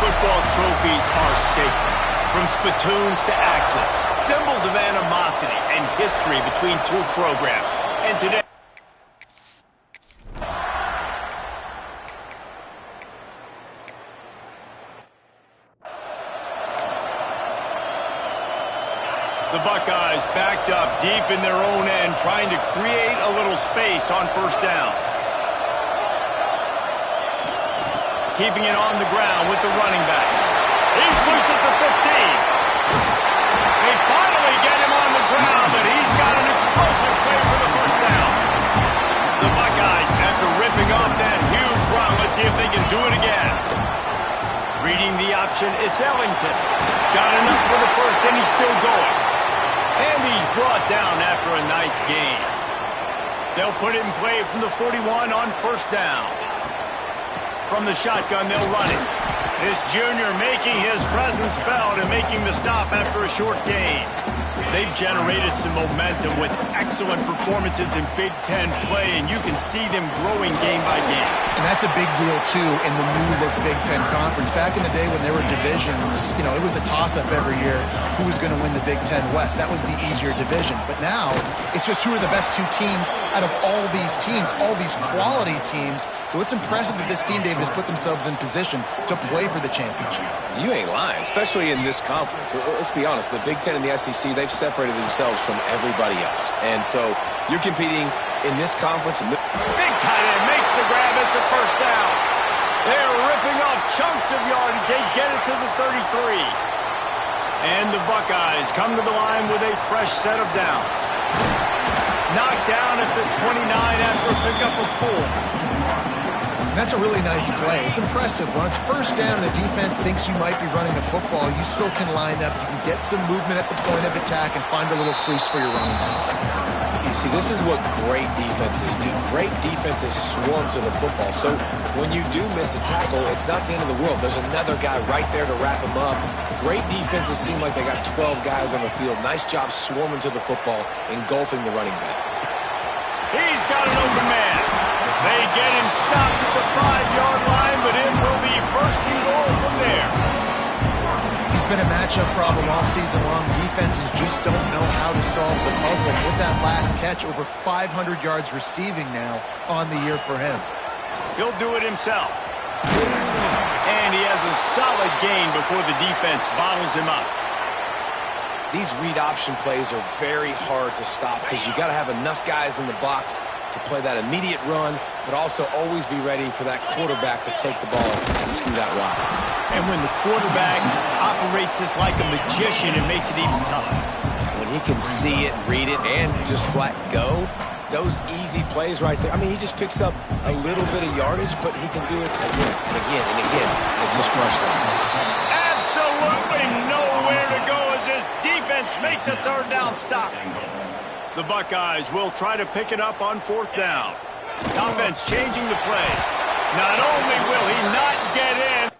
Football trophies are sacred. From spittoons to axes, symbols of animosity and history between two programs. And today, the Buckeyes backed up deep in their own end, trying to create a little space on first down. Keeping it on the ground with the running back. He's loose at the 15. They finally get him on the ground, but he's got an explosive play for the first down. The Buckeyes, after ripping off that huge run, let's see if they can do it again. Reading the option, it's Ellington. Got enough for the first, and he's still going. And he's brought down after a nice gain. They'll put it in play from the 41 on first down. From the shotgun, they'll run it. This junior making his presence felt and making the stop after a short gain. They've generated some momentum with excellent performances in Big Ten play, and you can see them growing game by game. And that's a big deal, too, in the new-look Big Ten Conference. Back in the day when there were divisions, you know, it was a toss-up every year who was going to win the Big Ten West. That was the easier division. But now, it's just who are the best two teams out of all these teams, all these quality teams. So it's impressive that this team, David, has put themselves in position to play for the championship. You ain't lying, especially in this conference. Let's be honest, the Big Ten and the SEC, they've separated themselves from everybody else. And so you're competing in this conference. Big tight end makes the grab. It's a first down. They're ripping off chunks of yardage. They get it to the 33. And the Buckeyes come to the line with a fresh set of downs. Knocked down at the 29 after a pickup of 4. And that's a really nice play. It's impressive. When it's first down and the defense thinks you might be running the football, you still can line up. You can get some movement at the point of attack and find a little crease for your running back. You see, this is what great defenses do. Great defenses swarm to the football. So when you do miss a tackle, it's not the end of the world. There's another guy right there to wrap him up. Great defenses seem like they got 12 guys on the field. Nice job swarming to the football, engulfing the running back. He's got an open man. They get him stopped at the 5-yard line, but it will be first and goal from there. He's been a matchup problem all season long. Defenses just don't know how to solve the puzzle. With that last catch, over 500 yards receiving now on the year for him. He'll do it himself. And he has a solid gain before the defense bottles him up. These read option plays are very hard to stop because you got to have enough guys in the box to play that immediate run, but also always be ready for that quarterback to take the ball and scoot out wide. And when the quarterback operates this like a magician, it makes it even tougher. When he can see it, read it, and just flat go, those easy plays right there. I mean, he just picks up a little bit of yardage, but he can do it again and again and again. It's just frustrating. Absolutely nowhere to go as this defense makes a third down stop. The Buckeyes will try to pick it up on fourth down. Offense changing the play. Not only will he not get in,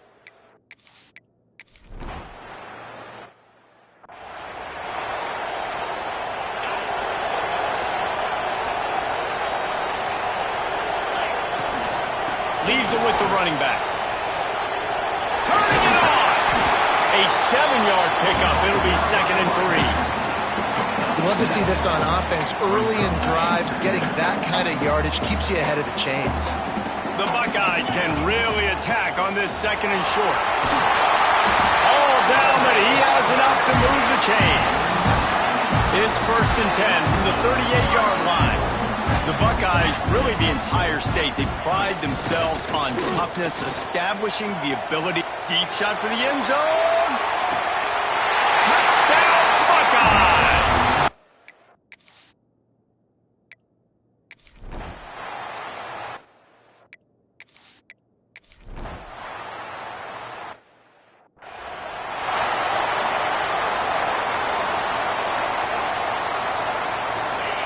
Leaves it with the running back. Turning it on. A 7-yard pickup. It'll be 2nd and 3. You love to see this on offense. Early in drives, getting that kind of yardage keeps you ahead of the chains. The Buckeyes can really attack on this 2nd and short. All down, but he has enough to move the chains. It's 1st and 10 from the 38-yard line. The Buckeyes, really the entire state, they pride themselves on toughness, establishing the ability. Deep shot for the end zone. Touchdown, Buckeyes!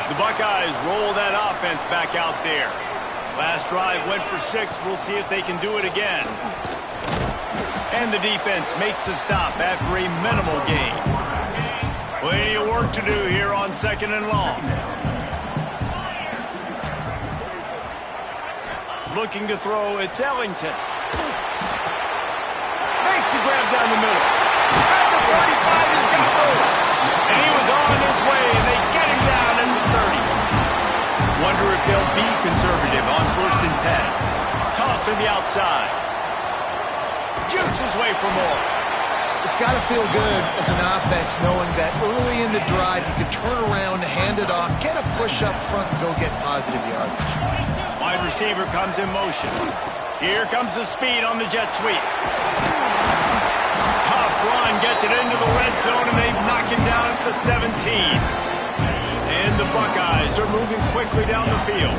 The Buckeyes roll that offense back out there. Last drive went for 6. We'll see if they can do it again. And the defense makes the stop after a minimal gain. Plenty of work to do here on 2nd and long. Looking to throw, it's Ellington. Makes the grab down the middle. At the 35, he's got room. And he was on his way, and they get him down at the 30. Wonder if they'll be conservative on 1st and 10. Toss to the outside. Jukes his way for more. It's got to feel good as an offense knowing that early in the drive you can turn around, hand it off, get a push up front, and go get positive yardage. Wide receiver comes in motion. Here comes the speed on the jet sweep. Tough run gets it into the red zone, and they knock him down at the 17. And the Buckeyes are moving quickly down the field.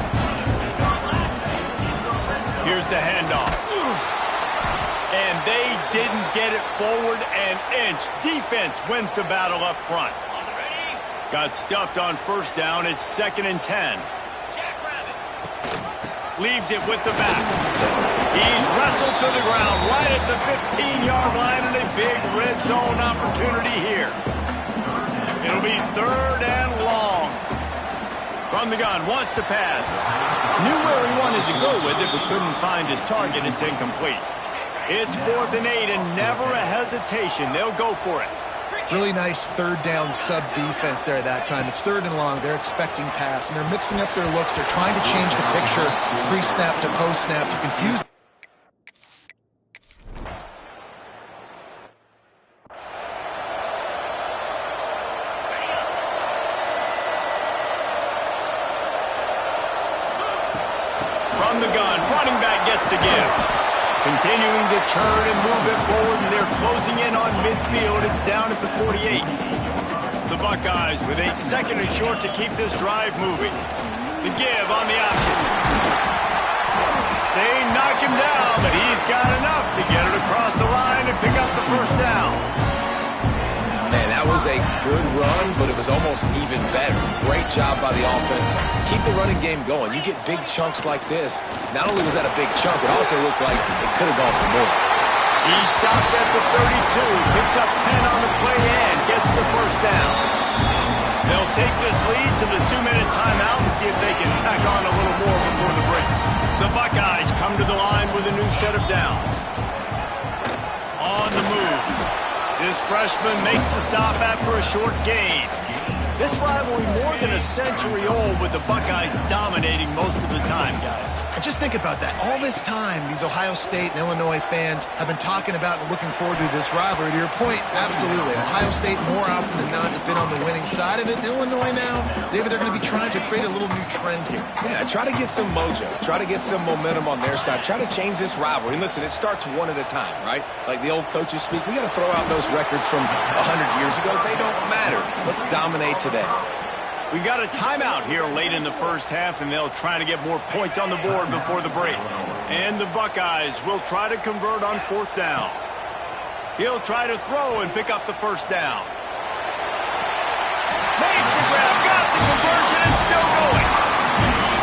Here's the handoff. And they didn't get it forward an inch. Defense wins the battle up front. Got stuffed on 1st down. It's 2nd and 10. Leaves it with the back. He's wrestled to the ground right at the 15-yard line, and a big red zone opportunity here. It'll be 3rd and long. From the gun, wants to pass. Knew where he wanted to go with it, but couldn't find his target. It's incomplete. It's 4th and 8, and never a hesitation. They'll go for it. Really nice 3rd down sub-defense there that time. It's 3rd and long. They're expecting pass, and they're mixing up their looks. They're trying to change the picture pre-snap to post-snap to confuse. From the gun, running back gets to give. Continuing to turn and move it forward, and they're closing in on midfield. It's down at the 48. The Buckeyes with a 2nd and short to keep this drive moving. The give on the option. They knock him down, but he's got enough to get it across the line and pick up the 1st down. Man, that was a good run, but it was almost even better. Great job by the offense. Keep the running game going. You get big chunks like this. Not only was that a big chunk, it also looked like it could have gone for more. He stopped at the 32, picks up 10 on the play and gets the 1st down. They'll take this lead to the 2-minute timeout and see if they can tack on a little more before the break. The Buckeyes come to the line with a new set of downs. On the move. This freshman makes the stop after a short gain. This rivalry more than a century old, with the Buckeyes dominating most of the time, guys. And just think about that. All this time, these Ohio State and Illinois fans have been talking about and looking forward to this rivalry. To your point, absolutely. Ohio State, more often than not, has been on the winning side of it. And Illinois now, David, they're going to be trying to create a little new trend here. Yeah, try to get some mojo. Try to get some momentum on their side. Try to change this rivalry. And listen, it starts one at a time, right? Like the old coaches speak, we got to throw out those records from 100 years ago. They don't matter. Let's dominate today. We got a timeout here late in the 1st half, and they'll try to get more points on the board before the break. And the Buckeyes will try to convert on 4th down. He'll try to throw and pick up the 1st down. Makes the grab, got the conversion, and still going.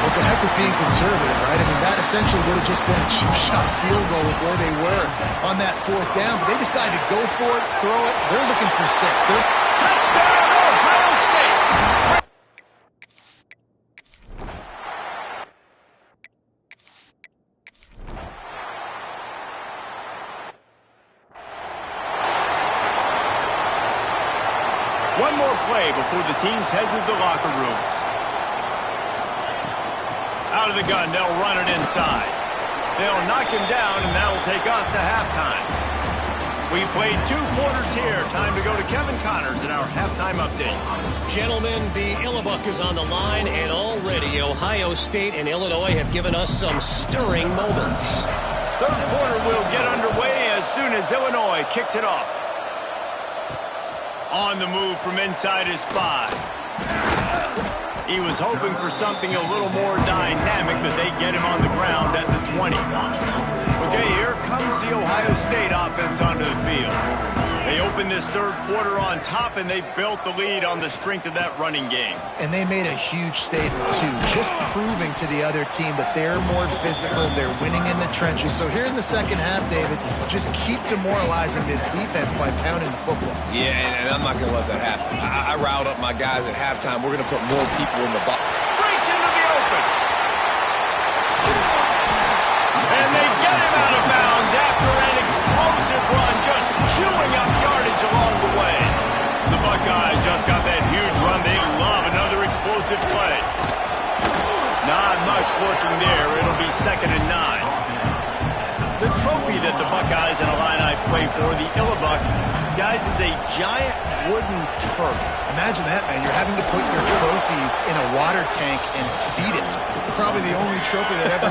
Well, it's a heck of being conservative, right? I mean, that essentially would have just been a cheap-shot field goal with where they were on that 4th down. But they decided to go for it, throw it. They're looking for 6. Touchdown, Ohio State! One more play before the teams head to the locker rooms. Out of the gun, they'll run it inside. They'll knock him down, and that'll take us to halftime. We played 2 quarters here. Time to go to Kevin Connors in our halftime update. Gentlemen, the Illinois is on the line, and already Ohio State and Illinois have given us some stirring moments. Third quarter will get underway as soon as Illinois kicks it off. On the move from inside his 5. He was hoping for something a little more dynamic, but they get him on the ground at the 20. Okay, here comes the Ohio State offense onto the field. They opened this third quarter on top, and they built the lead on the strength of that running game. And they made a huge statement, too, just proving to the other team that they're more physical, they're winning in the trenches. So here in the second half, David, just keep demoralizing this defense by pounding the football. Yeah, and I'm not going to let that happen. I riled up my guys at halftime. We're going to put more people in the box. Breaks into the open. And they get him out of bounds after an explosive run, just chewing up yardage along the way. The Buckeyes just got that huge run. They love another explosive play. Not much working there. It'll be 2nd and 9. The trophy that the Buckeyes and Illini play for, the Illinois, guys, is a giant wooden turtle. Imagine that, man. You're having to put your trophies in a water tank and feed it. It's probably the only trophy that ever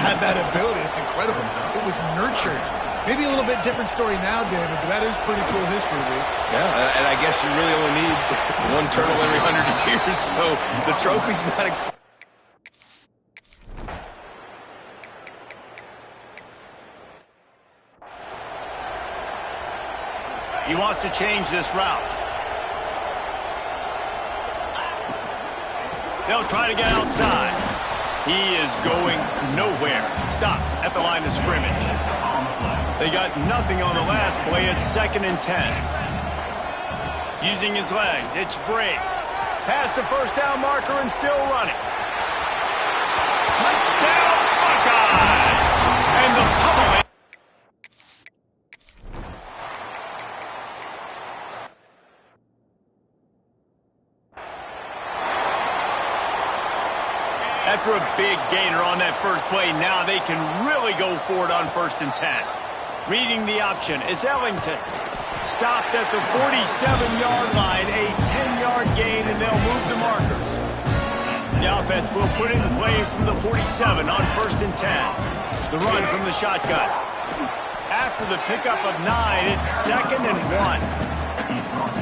had that ability. It's incredible. It was nurtured. Maybe a little bit different story now, David, but that is pretty cool history, Reese. Yeah, and I guess you really only need one turtle every 100 years, so the trophy's not He wants to change this route. They'll try to get outside. He is going nowhere. Stop at the line of scrimmage. They got nothing on the last play. It's 2nd and 10. Using his legs. It's Brake. Past the first down marker and still running. Touchdown Buckeyes! And the pummeling. After a big gainer on that first play, now they can really go for it on 1st and 10. Reading the option, it's Ellington. Stopped at the 47-yard line, a 10-yard gain, and they'll move the markers. The offense will put in play from the 47 on 1st and 10. The run from the shotgun. After the pickup of 9, it's 2nd and 1.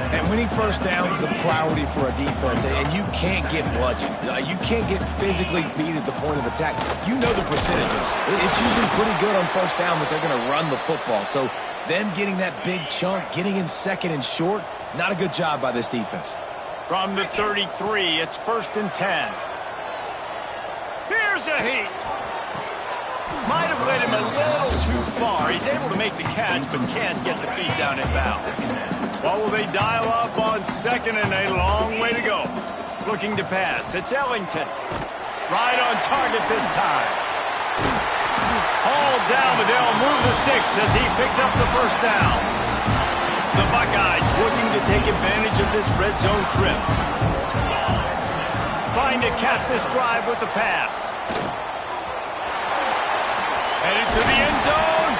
And winning first downs is a priority for a defense, and you can't get bludgeoned. You can't get physically beat at the point of attack. You know the percentages. It's usually pretty good on first down that they're going to run the football. So them getting that big chunk, getting in 2nd and short, not a good job by this defense. From the 33, it's 1st and 10. Here's a heat. Might have led him a little too far. He's able to make the catch, but can't get the feet down in bounds. What will they dial up on 2nd and a long way to go? Looking to pass. It's Ellington. Right on target this time. Hauled down, but they'll move the sticks as he picks up the first down. The Buckeyes looking to take advantage of this red zone trip. Trying to cap this drive with the pass. Headed to the end zone.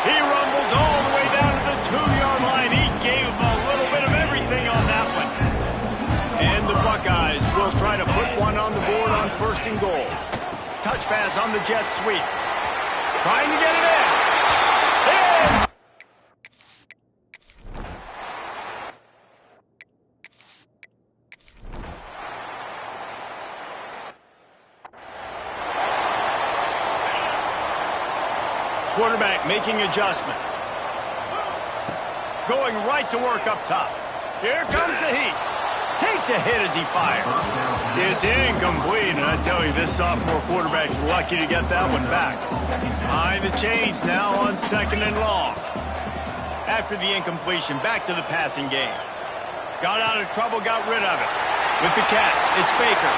He rumbles all the way down to the 2-yard line. He gave him a little bit of everything on that one. And the Buckeyes will try to put one on the board on 1st and goal. Touch pass on the jet sweep. Trying to get it in. And quarterback making adjustments. Going right to work up top. Here comes the heat. Takes a hit as he fires. It's incomplete, and I tell you, this sophomore quarterback's lucky to get that one back. Behind the chains now on 2nd and long. After the incompletion, back to the passing game. Got out of trouble, got rid of it. With the catch, it's Baker.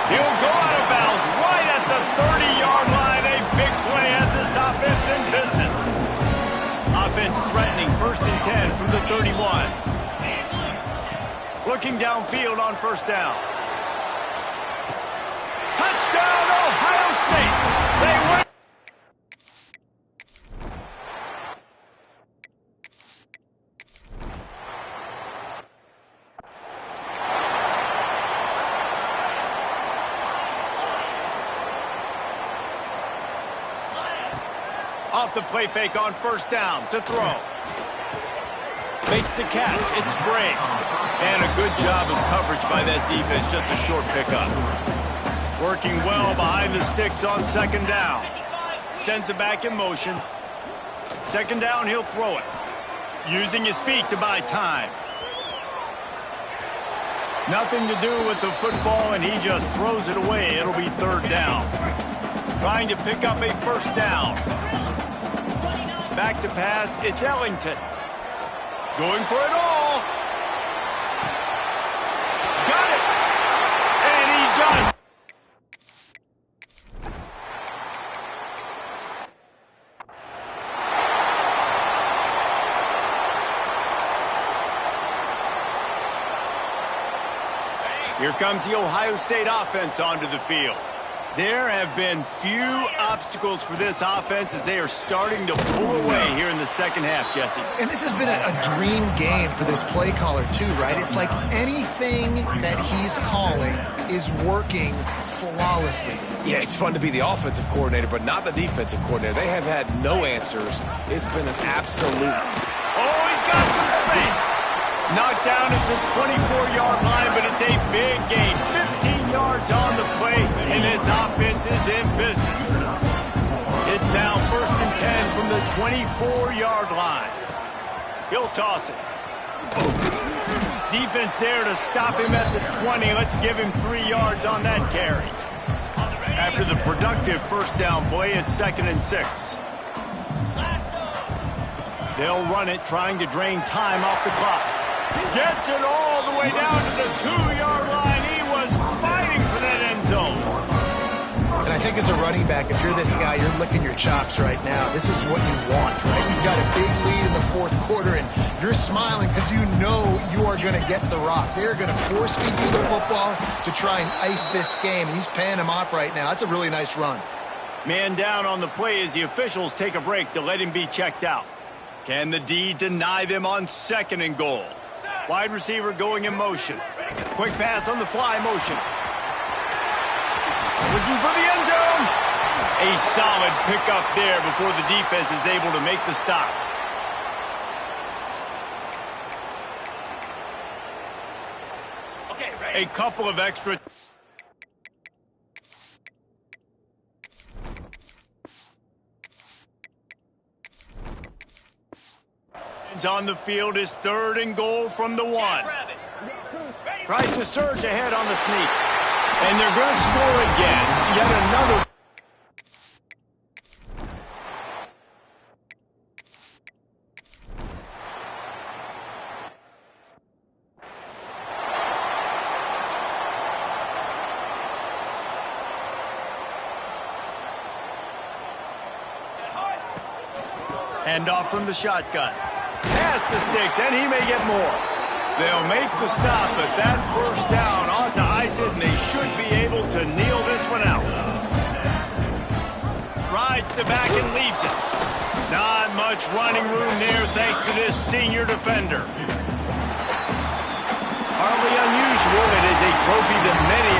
He'll go out of bounds right at the 30-yard line. A big play has this offense in business. Offense threatening 1st and 10 from the 31. Looking downfield on first down. Touchdown, Ohio State. They win. Off the play fake on first down to throw. Makes the catch. It's Bray. And a good job of coverage by that defense. Just a short pickup. Working well behind the sticks on second down. Sends it back in motion. Second down, he'll throw it. Using his feet to buy time. Nothing to do with the football, and he just throws it away. It'll be third down. Trying to pick up a first down. Back to pass, it's Ellington. Going for it all. Got it. And he just... Here comes the Ohio State offense onto the field. There have been few obstacles for this offense as they are starting to pull away here in the second half, Jesse. And this has been a dream game for this play caller too, right? It's like anything that he's calling is working flawlessly. Yeah, it's fun to be the offensive coordinator, but not the defensive coordinator. They have had no answers. It's been an absolute... Oh, he's got some space. Knocked down at the 24-yard line, but it's a big gain. 15 yards on the play, and this offense is in business. It's now 1st and 10 from the 24-yard line. He'll toss it. Defense there to stop him at the 20. Let's give him 3 yards on that carry. After the productive first down play, it's 2nd and 6. They'll run it, trying to drain time off the clock. Gets it all the way down to the 2-yard line. He was fighting for that end zone. And I think as a running back, if you're this guy, you're licking your chops right now. This is what you want, right? You've got a big lead in the fourth quarter, and you're smiling because you know you are going to get the rock. They're going to force feed you the football to try and ice this game, and he's paying him off right now. That's a really nice run. Man down on the play as the officials take a break to let him be checked out. Can the D deny them on 2nd and goal? Wide receiver going in motion. Quick pass on the fly motion. Looking for the end zone. A solid pickup there before the defense is able to make the stop. Okay, ready? A couple of extra... on the field is 3rd and goal from the 1. Tries to surge ahead on the sneak. And they're going to score again. Yet another. Hand off from the shotgun. Past the sticks, and he may get more. They'll make the stop, but that first down ought to ice it, and they should be able to kneel this one out. Rides the back and leaves it. Not much running room there thanks to this senior defender. Hardly unusual. It is a trophy that many